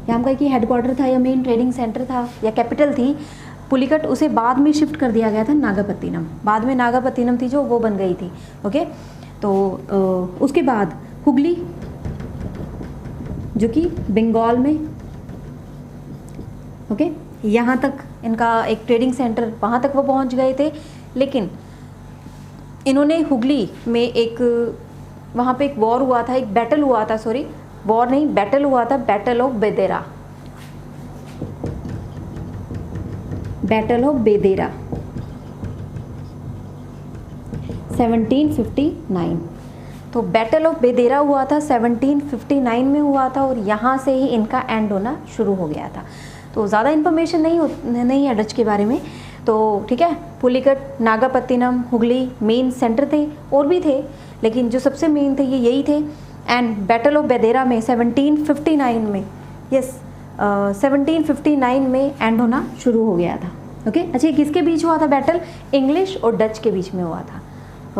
या हम कहें कि हेडक्वार्टर था या मेन ट्रेडिंग सेंटर था या कैपिटल थी पुलिकट। उसे बाद में शिफ्ट कर दिया गया था नागपत्तिनम, बाद में नागपत्तिनम थी जो वो बन गई थी। ओके, तो उसके बाद हुगली जो कि बंगाल में, ओके, यहाँ तक इनका एक ट्रेडिंग सेंटर, वहाँ तक वो पहुँच गए थे। लेकिन इन्होंने हुगली में एक वहाँ पे एक वॉर हुआ था, एक बैटल हुआ था, सॉरी वॉर नहीं बैटल हुआ था, बैटल ऑफ बेदेरा, बैटल ऑफ बेदेरा 1759। तो बैटल ऑफ बेदेरा हुआ था 1759 में हुआ था, और यहाँ से ही इनका एंड होना शुरू हो गया था। तो ज़्यादा इन्फॉर्मेशन नहीं है डच के बारे में। तो ठीक है, पुलिकट, नागपत्तिनम, हुगली मेन सेंटर थे, और भी थे लेकिन जो सबसे मेन थे ये यही थे। एंड बैटल ऑफ बेदेरा में 1759 में, यस 1759 में एंड होना शुरू हो गया था। ओके, अच्छा किसके बीच हुआ था बैटल? इंग्लिश और डच के बीच में हुआ था।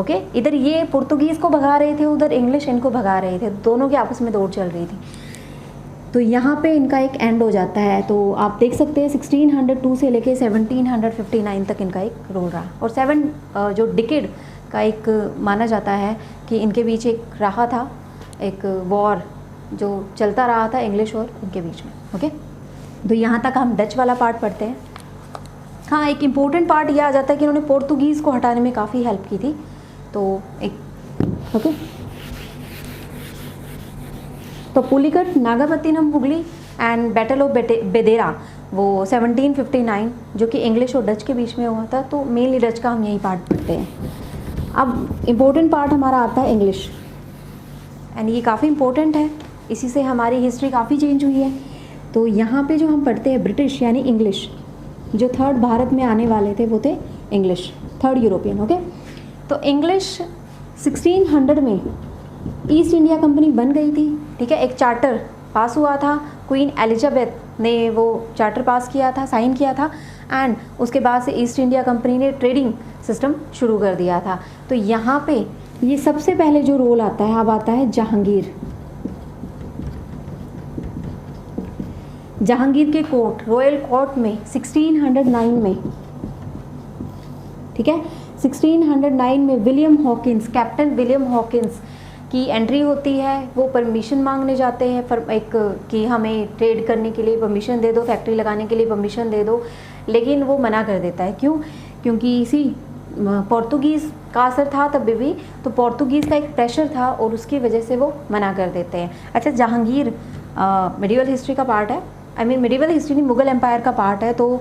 ओके, इधर ये पुर्तगीज़ को भगा रहे थे, उधर इंग्लिश इनको भगा रहे थे, दोनों की आपस में दौड़ चल रही थी। तो यहाँ पे इनका एक एंड हो जाता है। तो आप देख सकते हैं 1602 से लेके 1759 तक इनका एक रोल रहा, और 7 जो डिकेड का एक माना जाता है कि इनके बीच एक रहा था, एक वॉर जो चलता रहा था इंग्लिश और इनके बीच में। ओके, तो यहाँ तक हम डच वाला पार्ट पढ़ते हैं। हाँ, एक इम्पोर्टेंट पार्ट ये आ जाता है कि इन्होंने पोर्तुगीज़ को हटाने में काफ़ी हेल्प की थी। तो एक ओके, तो Pulicat, Nagapattinam, Hooghly and battle of Bedara वो 1759 जो कि इंग्लिश और डच के बीच में हुआ था। तो मेनली डच का हम यही पार्ट पढ़ते हैं। अब इम्पोर्टेंट पार्ट हमारा आता है इंग्लिश, एंड ये काफ़ी इम्पोर्टेंट है, इसी से हमारी हिस्ट्री काफ़ी चेंज हुई है। तो यहाँ पे जो हम पढ़ते हैं ब्रिटिश यानी इंग्लिश, जो थर्ड भारत में आने वाले थे वो थे इंग्लिश, थर्ड यूरोपियन। ओके, तो इंग्लिश 1600 में ईस्ट इंडिया कंपनी बन गई थी। ठीक है, एक चार्टर पास हुआ था, क्वीन एलिजाबेथ ने वो चार्टर पास किया था, साइन किया था, एंड उसके बाद से ईस्ट इंडिया कंपनी ने ट्रेडिंग सिस्टम शुरू कर दिया था। तो यहाँ पे ये सबसे पहले जो रोल आता है, अब आता है जहांगीर। जहांगीर के कोर्ट, रॉयल कोर्ट में 1609 में, ठीक है, 1609 में William Hawkins, captain William Hawkins की एंट्री होती है। वो परमिशन मांगने जाते हैं एक कि हमें ट्रेड करने के लिए परमिशन दे दो, फैक्ट्री लगाने के लिए परमिशन दे दो, लेकिन वो मना कर देता है। क्यों? क्योंकि इसी पोर्तुगीज़ का असर था तब भी, तो पोर्तुगीज़ का एक प्रेशर था और उसकी वजह से वो मना कर देते हैं। अच्छा, जहांगीर मिडिवल हिस्ट्री का पार्ट है, मिडिवल हिस्ट्री नहीं, मुगल एम्पायर का पार्ट है। तो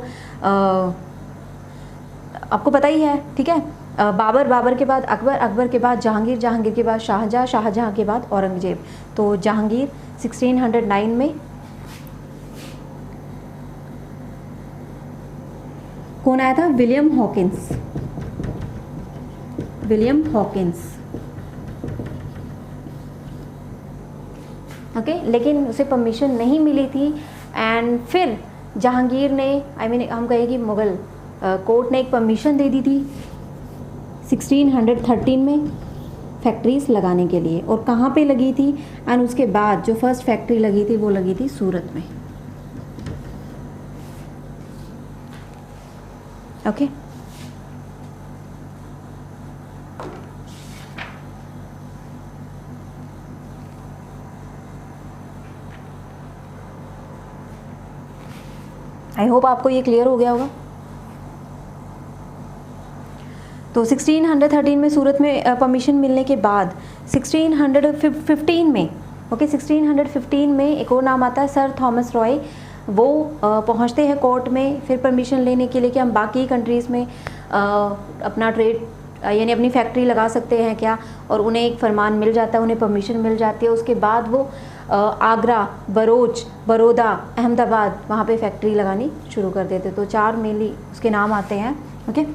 आपको पता ही है, ठीक है, बाबर के बाद अकबर, अकबर के बाद जहांगीर, जहांगीर के बाद शाहजहाँ, शाहजहाँ के बाद औरंगजेब। तो जहांगीर 1609 में कौन आया था? William Hawkins. William Hawkins. Okay, लेकिन उसे परमिशन नहीं मिली थी एंड फिर जहांगीर ने हम कहें कि मुग़ल कोर्ट ने एक परमिशन दे दी थी 1613 में फैक्ट्रीज लगाने के लिए। और कहाँ पे लगी थी, एंड उसके बाद जो फर्स्ट फैक्ट्री लगी थी वो लगी थी सूरत में। ओके आई होप आपको ये क्लियर हो गया होगा। तो 1613 में सूरत में परमिशन मिलने के बाद 1615 में 1615 में एक और नाम आता है सर थॉमस रॉय। वो पहुंचते हैं कोर्ट में फिर परमिशन लेने के लिए कि हम बाकी कंट्रीज़ में अपना ट्रेड यानी अपनी फैक्ट्री लगा सकते हैं क्या, और उन्हें एक फरमान मिल जाता है, उन्हें परमिशन मिल जाती है। उसके बाद वो आगरा, बरोच, बड़ौदा, अहमदाबाद वहाँ पे फैक्ट्री लगानी शुरू कर देते। तो 4 मेनली उसके नाम आते हैं। ओके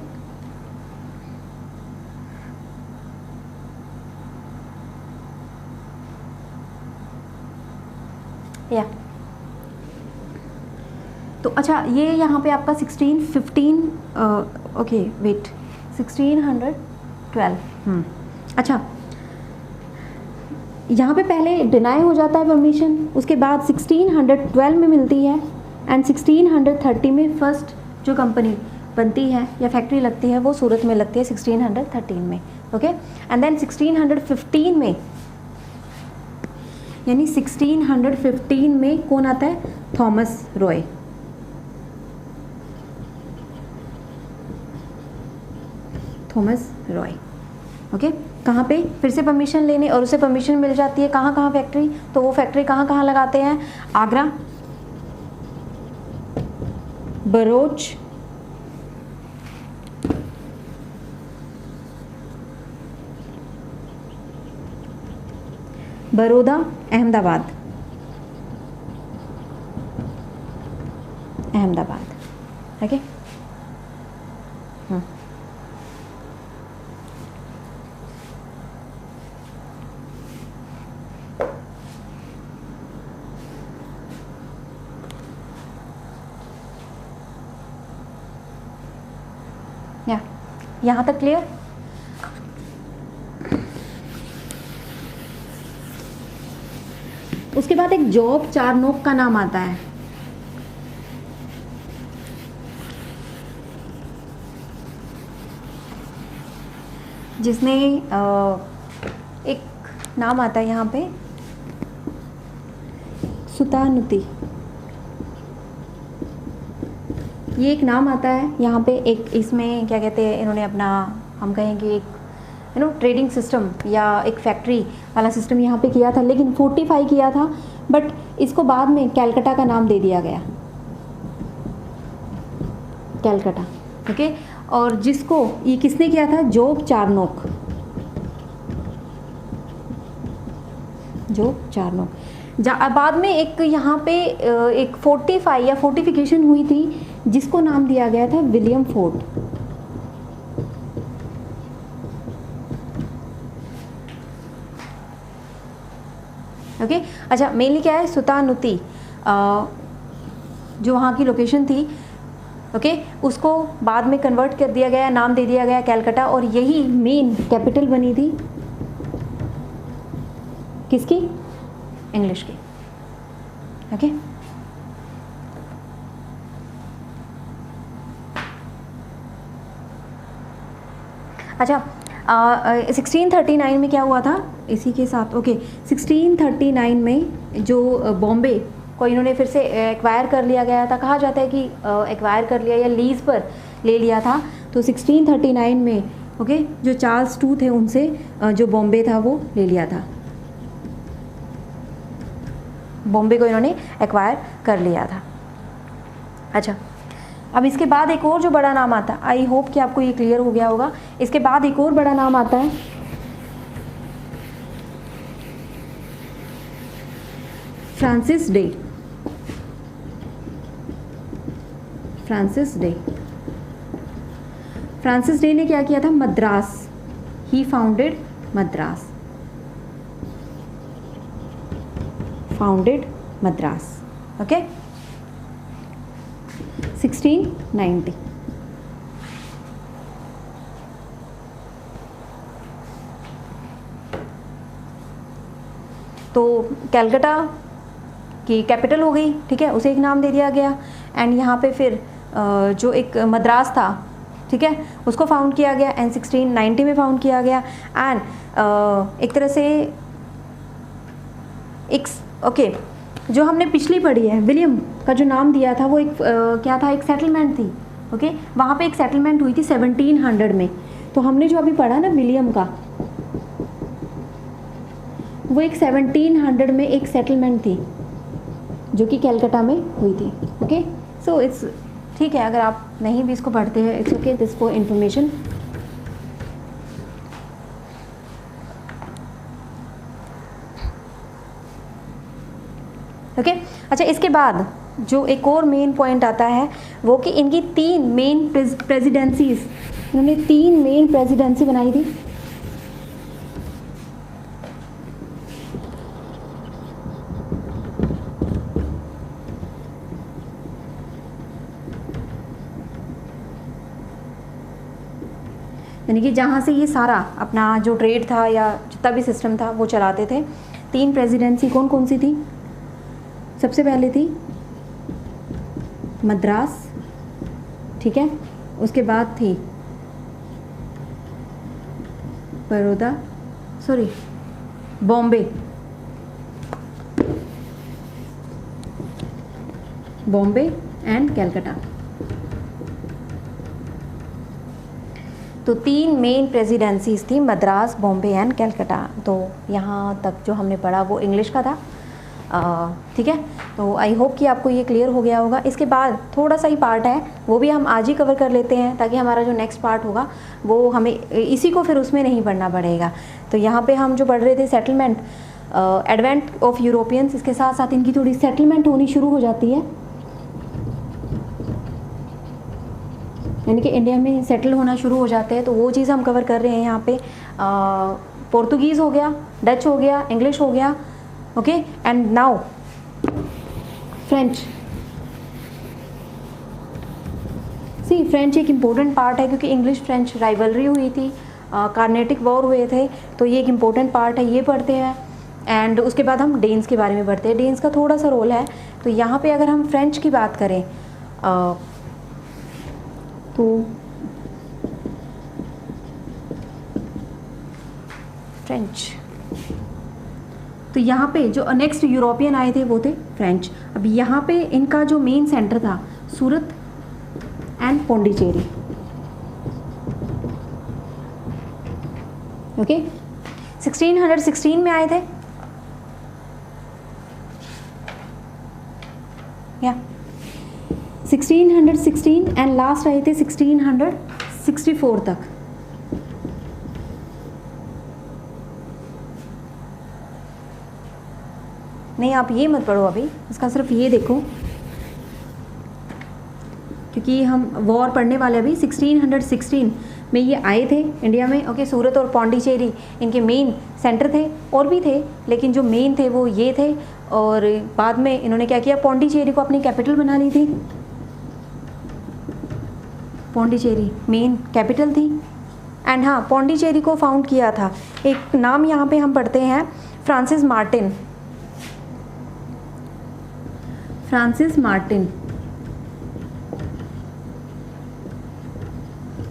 या तो अच्छा, ये यहाँ पे आपका 1615 ओके वेट 1612 अच्छा, यहाँ पे पहले डिनाई हो जाता है परमिशन, उसके बाद 1612 में मिलती है एंड 1630 में फर्स्ट जो कंपनी बनती है या फैक्ट्री लगती है वो सूरत में लगती है 1613 में। ओके एंड देन 1615 में यानी 1615 में कौन आता है, Thomas Roy. Thomas Roy okay कहाँ पे फिर से परमिशन लेने, और उसे परमिशन मिल जाती है कहाँ कहाँ फैक्ट्री, तो वो फैक्ट्री कहाँ कहाँ लगाते हैं, आगरा, बरोच, बड़ौदा, अहमदाबाद, ओके या यहाँ तक क्लियर। उसके बाद एक जॉब चारनोक का नाम आता है। जिसने एक नाम आता है यहाँ पे सुतानुती, ये एक नाम आता है यहाँ पे। एक इसमें क्या कहते हैं, इन्होंने अपना हम कहेंगे एक ट्रेडिंग सिस्टम या एक फैक्ट्री वाला सिस्टम यहाँ पे किया था, लेकिन फोर्टिफाई किया था, बट इसको बाद में कैलकटा का नाम दे दिया गया, कैलकटा। ओके और जिसको ये किसने किया था, जॉब चारनोक, जॉब चारनोक। बाद में एक यहाँ पे एक फोर्टिफाई या फोर्टिफिकेशन हुई थी जिसको नाम दिया गया था विलियम फोर्ट। ओके अच्छा, मेनली क्या है, सुतानुती जो वहाँ की लोकेशन थी, ओके उसको बाद में कन्वर्ट कर दिया गया, नाम दे दिया गया कैलकटा, और यही मेन कैपिटल बनी थी किसकी, इंग्लिश की। ओके अच्छा 1639 में क्या हुआ था इसी के साथ। ओके 1639 में जो बॉम्बे को इन्होंने फिर से एक्वायर कर लिया गया था, कहा जाता है कि एक्वायर कर लिया या लीज पर ले लिया था। तो 1639 में ओके जो चार्ल्स टू थे उनसे जो बॉम्बे था वो ले लिया था, बॉम्बे को इन्होंने एक्वायर कर लिया था। अच्छा अब इसके बाद एक और जो बड़ा नाम आता है, आई होप कि आपको ये क्लियर हो गया होगा। इसके बाद एक और बड़ा नाम आता है फ्रांसिस डे। फ्रांसिस डे ने क्या किया था, मद्रास ही founded Madras, founded Madras, okay. 1690। तो कलकत्ता की कैपिटल हो गई, ठीक है, उसे एक नाम दे दिया गया। एंड यहाँ पे फिर जो एक मद्रास था, ठीक है, उसको फाउंड किया गया एंड 1690 में फाउंड किया गया। एंड एक तरह से एक ओके जो हमने पिछली पढ़ी है, विलियम का जो नाम दिया था वो एक क्या था, एक सेटलमेंट थी, ओके। वहाँ पे एक सेटलमेंट हुई थी 1700 में। तो हमने जो अभी पढ़ा ना विलियम का, वो एक 1700 में एक सेटलमेंट थी जो कि कलकत्ता में हुई थी, ओके। सो इट्स ठीक है, अगर आप नहीं भी इसको पढ़ते हैं, it's okay, this for information. Okay अच्छा, इसके बाद जो एक और मेन पॉइंट आता है वो कि इनकी 3 मेन प्रेसिडेंसीज, इन्होंने 3 मेन प्रेसिडेंसी बनाई थी। यानी कि जहाँ से ये सारा अपना जो ट्रेड था या जितना भी सिस्टम था वो चलाते थे। 3 प्रेसिडेंसी कौन कौन सी थी? सबसे पहले थी मद्रास, ठीक है, उसके बाद थी बड़ौदा, सॉरी बॉम्बे, बॉम्बे एंड कलकत्ता। तो 3 मेन प्रेसिडेंसीज थी, मद्रास, बॉम्बे एंड कलकत्ता। तो यहाँ तक जो हमने पढ़ा वो इंग्लिश का था, ठीक है। तो आई होप कि आपको ये क्लियर हो गया होगा। इसके बाद थोड़ा सा ही पार्ट है, वो भी हम आज ही कवर कर लेते हैं ताकि हमारा जो नेक्स्ट पार्ट होगा वो हमें इसी को फिर उसमें नहीं पढ़ना पड़ेगा। तो यहाँ पे हम जो पढ़ रहे थे सेटलमेंट, एडवेंट ऑफ यूरोपियंस, इसके साथ साथ इनकी थोड़ी सेटलमेंट होनी शुरू हो जाती है, यानी कि इंडिया में सेटल होना शुरू हो जाते हैं। तो वो चीज़ हम कवर कर रहे हैं यहाँ पे। पोर्तुगीज़ हो गया, डच हो गया, इंग्लिश हो गया, okay. And now French. See French एक इम्पोर्टेंट पार्ट है क्योंकि इंग्लिश फ्रेंच राइवलरी हुई थी, कार्नेटिक वॉर हुए थे, तो ये एक इम्पोर्टेंट पार्ट है, ये पढ़ते हैं। एंड उसके बाद हम डेन्स के बारे में पढ़ते हैं। डेन्स का थोड़ा सा रोल है। तो यहाँ पे अगर हम फ्रेंच की बात करें तो फ्रेंच, तो यहाँ पे जो नेक्स्ट यूरोपियन आए थे वो थे फ्रेंच। अब यहाँ पे इनका जो मेन सेंटर था सूरत एंड पौंडीचेरी, ओके। 1616 में आए थे, या 1616 एंड लास्ट आए थे 1664 तक। नहीं, आप ये मत पढ़ो अभी, इसका सिर्फ ये देखो क्योंकि हम वॉर पढ़ने वाले अभी। 1616 में ये आए थे इंडिया में, ओके। सूरत और पौंडीचेरी इनके मेन सेंटर थे, और भी थे लेकिन जो मेन थे वो ये थे। और बाद में इन्होंने क्या किया, पौंडीचेरी को अपनी कैपिटल बना ली थी। पौंडीचेरी मेन कैपिटल थी। एंड हाँ, पौंडीचेरी को फाउंड किया था, एक नाम यहाँ पे हम पढ़ते हैं, Francis Martin. Francis Martin,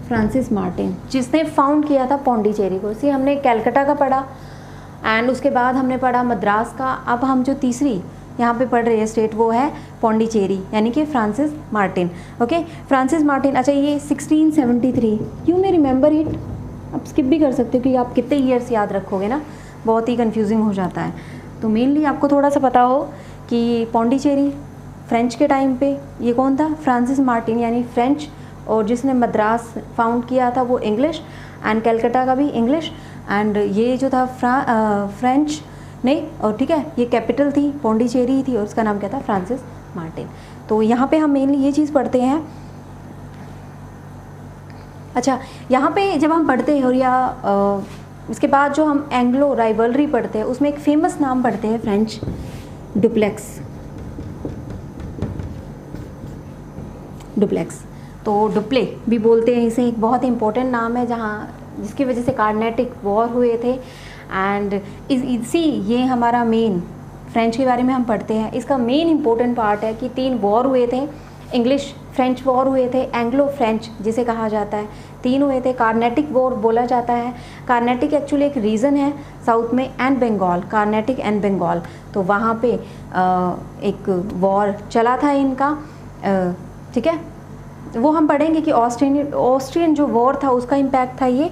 Francis Martin जिसने फाउंड किया था पौंडीचेरी को। इसी हमने कलकत्ता का पढ़ा एंड उसके बाद हमने पढ़ा मद्रास का। अब हम जो तीसरी यहाँ पे पढ़ रहे हैं स्टेट वो है पौंडीचेरी, यानी कि Francis Martin, okay. Francis Martin, अच्छा ये 1673, यू मे रिमेंबर इट। आप स्किप भी कर सकते हो क्योंकि आप कितने ईयर्स याद रखोगे ना, बहुत ही कंफ्यूजिंग हो जाता है। तो मेनली आपको थोड़ा सा पता हो कि पौंडीचेरी फ्रेंच के टाइम पे ये कौन था, फ्रांसिस मार्टिन, यानी फ्रेंच, और जिसने मद्रास फाउंड किया था वो इंग्लिश, एंड कलकत्ता का भी इंग्लिश। एंड ये जो था फ्रेंच ने, और ठीक है, ये कैपिटल थी पौंडीचेरी थी और उसका नाम क्या था, फ्रांसिस मार्टिन। तो यहाँ पे हम मेनली ये चीज़ पढ़ते हैं। अच्छा, यहाँ पे जब हम पढ़ते हैं और या इसके बाद जो हम एंग्लो राइवलरी पढ़ते हैं उसमें एक फेमस नाम पढ़ते हैं फ्रेंच डुप्लेक्स। डुप्लेक्स तो डुप्ले भी बोलते हैं इसे, एक बहुत इंपॉर्टेंट नाम है जहाँ जिसकी वजह से कार्नेटिक वॉर हुए थे। एंड इसी ये हमारा मेन फ्रेंच के बारे में हम पढ़ते हैं, इसका मेन इंपॉर्टेंट पार्ट है कि 3 वॉर हुए थे। इंग्लिश फ्रेंच वॉर हुए थे, एंग्लो फ्रेंच जिसे कहा जाता है, 3 हुए थे। कार्नेटिक वॉर बोला जाता है। कार्नेटिक एक्चुअली एक रीजन है साउथ में, एंड बंगाल, कार्नेटिक एंड बंगाल, तो वहाँ पे एक वॉर चला था इनका, ठीक है। वो हम पढ़ेंगे कि ऑस्ट्रियन जो वॉर था उसका इम्पैक्ट था ये।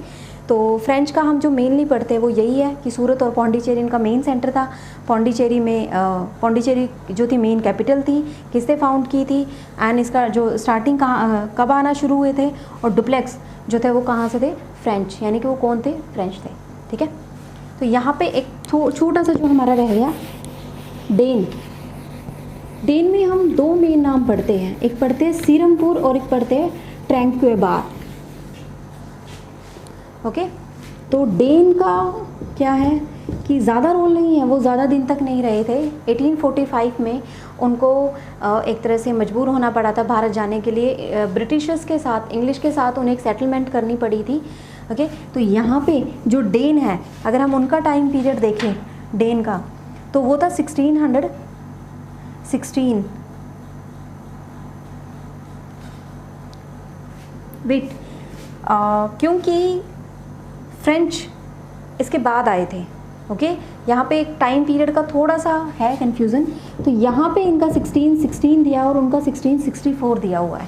तो फ्रेंच का हम जो मेनली पढ़ते हैं वो यही है कि सूरत और पौंडीचेरी इनका मेन सेंटर था। पौंडीचेरी में पौंडीचेरी जो थी मेन कैपिटल थी, किसने फाउंड की थी, एंड इसका जो स्टार्टिंग कहाँ कब आना शुरू हुए थे, और डुप्लेक्स जो थे वो कहाँ से थे, फ्रेंच, यानी कि वो कौन थे, फ्रेंच थे, ठीक है। तो यहाँ पे एक छोटा सा जो हमारा रह गया डेन। डेन में हम 2 मेन नाम पढ़ते हैं, एक पढ़ते हैं सीरमपुर और एक पढ़ते हैं ट्रैंक्वेबार, ओके। तो डेन का क्या है कि ज़्यादा रोल नहीं है, वो ज़्यादा दिन तक नहीं रहे थे। 1845 में उनको एक तरह से मजबूर होना पड़ा था भारत जाने के लिए, ब्रिटिशर्स के साथ, इंग्लिश के साथ उन्हें एक सेटलमेंट करनी पड़ी थी, ओके। तो यहाँ पे जो डेन है, अगर हम उनका टाइम पीरियड देखें डेन का, तो वो था 1616 वेट, क्योंकि फ्रेंच इसके बाद आए थे, ओके। यहाँ पे एक टाइम पीरियड का थोड़ा सा है कन्फ्यूज़न, तो यहाँ पे इनका 1616 दिया और उनका 1664 दिया हुआ है,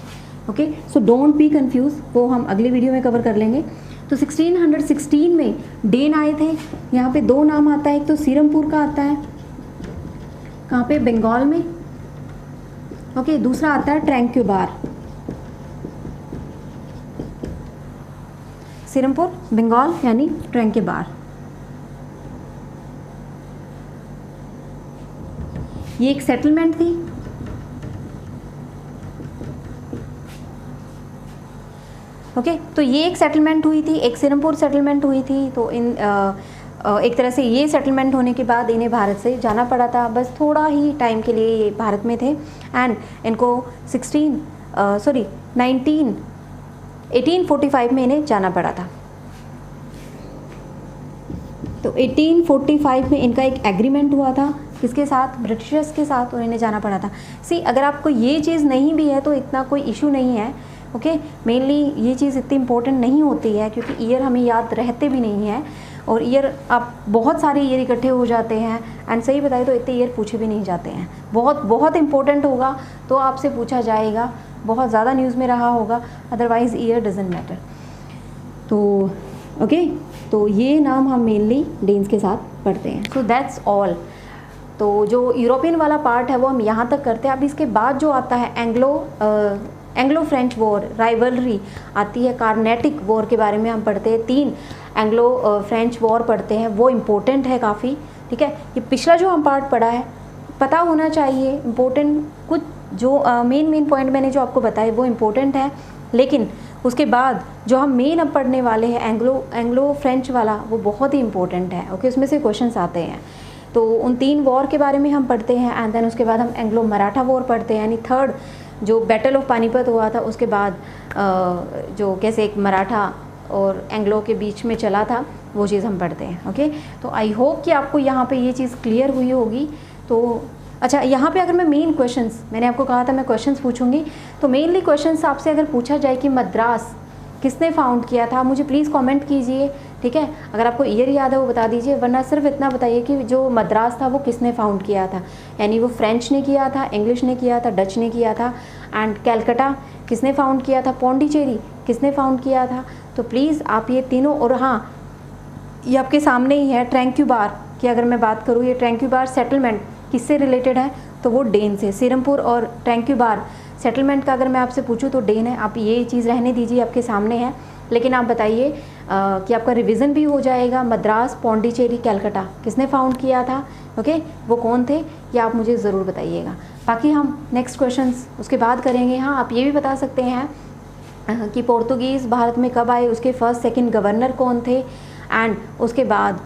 okay. So don't be confuse, वो हम अगले वीडियो में कवर कर लेंगे। तो 1616 में डेन आए थे। यहाँ पे 2 नाम आता है, एक तो सीरमपुर का आता है, कहाँ पे, बंगाल में, ओके। दूसरा आता है ट्रैंक्वेबार, सीरमपुर बंगाल यानी ट्रैंक्वेबार। ये एक सेटलमेंट थी, ओके। तो ये एक सेटलमेंट हुई थी, एक सीरमपुर सेटलमेंट हुई थी। तो इन एक तरह से ये सेटलमेंट होने के बाद इन्हें भारत से जाना पड़ा था, बस थोड़ा ही टाइम के लिए ये भारत में थे। एंड इनको 1845 में इन्हें जाना पड़ा था। तो 1845 में इनका एक एग्रीमेंट हुआ था, किसके साथ, ब्रिटिशर्स के साथ, और इन्हें जाना पड़ा था। सी, अगर आपको ये चीज़ नहीं भी है तो इतना कोई इशू नहीं है, ओके। मेनली ये चीज़ इतनी इंपॉर्टेंट नहीं होती है क्योंकि ईयर हमें याद रहते भी नहीं हैं, और ईयर आप बहुत सारे ईयर इकट्ठे हो जाते हैं, एंड सही बताए तो इतने ईयर पूछे भी नहीं जाते हैं। बहुत बहुत इंपॉर्टेंट होगा तो आपसे पूछा जाएगा, बहुत ज़्यादा न्यूज़ में रहा होगा, अदरवाइज़ ईयर डजंट मैटर। तो ओके, तो ये नाम हम मेनली डेन्स के साथ पढ़ते हैं। So that's all. तो जो यूरोपियन वाला पार्ट है वो हम यहाँ तक करते हैं। अब इसके बाद जो आता है एंग्लो फ्रेंच वॉर, राइवलरी आती है, कार्नेटिक वॉर के बारे में हम पढ़ते हैं। 3 एंग्लो फ्रेंच वॉर पढ़ते हैं, वो इम्पोर्टेंट है काफ़ी, ठीक है। ये पिछला जो हम पार्ट पढ़ा है पता होना चाहिए, इम्पोर्टेंट कुछ जो मेन पॉइंट मैंने जो आपको बताए वो इम्पोर्टेंट है, लेकिन उसके बाद जो हम मेन अब पढ़ने वाले हैं एंग्लो फ्रेंच वाला, वो बहुत ही इंपॉर्टेंट है, ओके। उसमें से क्वेश्चंस आते हैं। तो उन 3 वॉर के बारे में हम पढ़ते हैं, एंड देन उसके बाद हम एंग्लो मराठा वॉर पढ़ते हैं, यानी 3rd जो बैटल ऑफ पानीपत हुआ था उसके बाद जो कैसे एक मराठा और एंग्लो के बीच में चला था, वो चीज़ हम पढ़ते हैं, ओके। तो आई होप कि आपको यहाँ पे ये चीज़ क्लियर हुई होगी। तो अच्छा, यहाँ पे अगर मैं मेन क्वेश्चंस, मैंने आपको कहा था मैं क्वेश्चंस पूछूंगी, तो मेनली क्वेश्चंस आपसे अगर पूछा जाए कि मद्रास किसने फाउंड किया था, मुझे प्लीज़ कमेंट कीजिए, ठीक है। अगर आपको ईयर याद है वो बता दीजिए, वरना सिर्फ इतना बताइए कि जो मद्रास था वो किसने फाउंड किया था, यानी वो फ्रेंच ने किया था, इंग्लिश ने किया था, डच ने किया था, एंड कैलकटा किसने फाउंड किया था, पौंडीचेरी किसने फाउंड किया था। तो प्लीज़ आप ये तीनों, और हाँ ये आपके सामने ही है ट्रैंक्वेबार की अगर मैं बात करूँ, ये ट्रैंक्वेबार सेटलमेंट किससे रिलेटेड है, तो वो डेन से। सीरमपुर और ट्रैंक्वेबार सेटलमेंट का अगर मैं आपसे पूछूं तो डेन है। आप ये चीज़ रहने दीजिए, आपके सामने है, लेकिन आप बताइए कि आपका रिवीजन भी हो जाएगा। मद्रास, पौंडीचेरी, कैलकटा किसने फाउंड किया था, ओके, वो कौन थे, ये आप मुझे ज़रूर बताइएगा। बाकी हम नेक्स्ट क्वेश्चंस उसके बाद करेंगे। हाँ, आप ये भी बता सकते हैं कि पोर्तुगीज़ भारत में कब आए, उसके फर्स्ट सेकंड गवर्नर कौन थे, एंड उसके बाद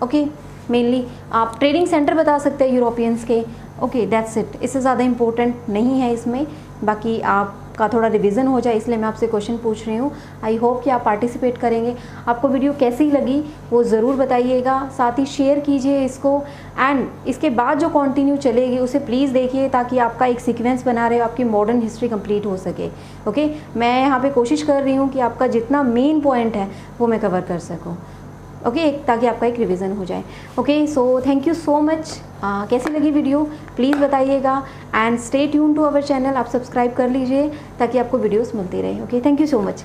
ओके मेनली आप ट्रेडिंग सेंटर बता सकते हैं यूरोपियंस के। ओके दैट्स इट, इससे ज़्यादा इम्पोर्टेंट नहीं है इसमें, बाकी आपका थोड़ा रिवीजन हो जाए इसलिए मैं आपसे क्वेश्चन पूछ रही हूँ। आई होप कि आप पार्टिसिपेट करेंगे। आपको वीडियो कैसी लगी वो ज़रूर बताइएगा, साथ ही शेयर कीजिए इसको, एंड इसके बाद जो कंटिन्यू चलेगी उसे प्लीज़ देखिए ताकि आपका एक सीक्वेंस बना रहे, आपकी मॉडर्न हिस्ट्री कंप्लीट हो सके। ओके मैं यहाँ पे कोशिश कर रही हूँ कि आपका जितना मेन पॉइंट है वो मैं कवर कर सकूँ, ओके ताकि आपका एक रिवीजन हो जाए। Okay so thank you so much. कैसी लगी वीडियो प्लीज़ बताइएगा, and stay tune to our channel, आप सब्सक्राइब कर लीजिए ताकि आपको वीडियोस मिलती रहे। Okay thank you so much.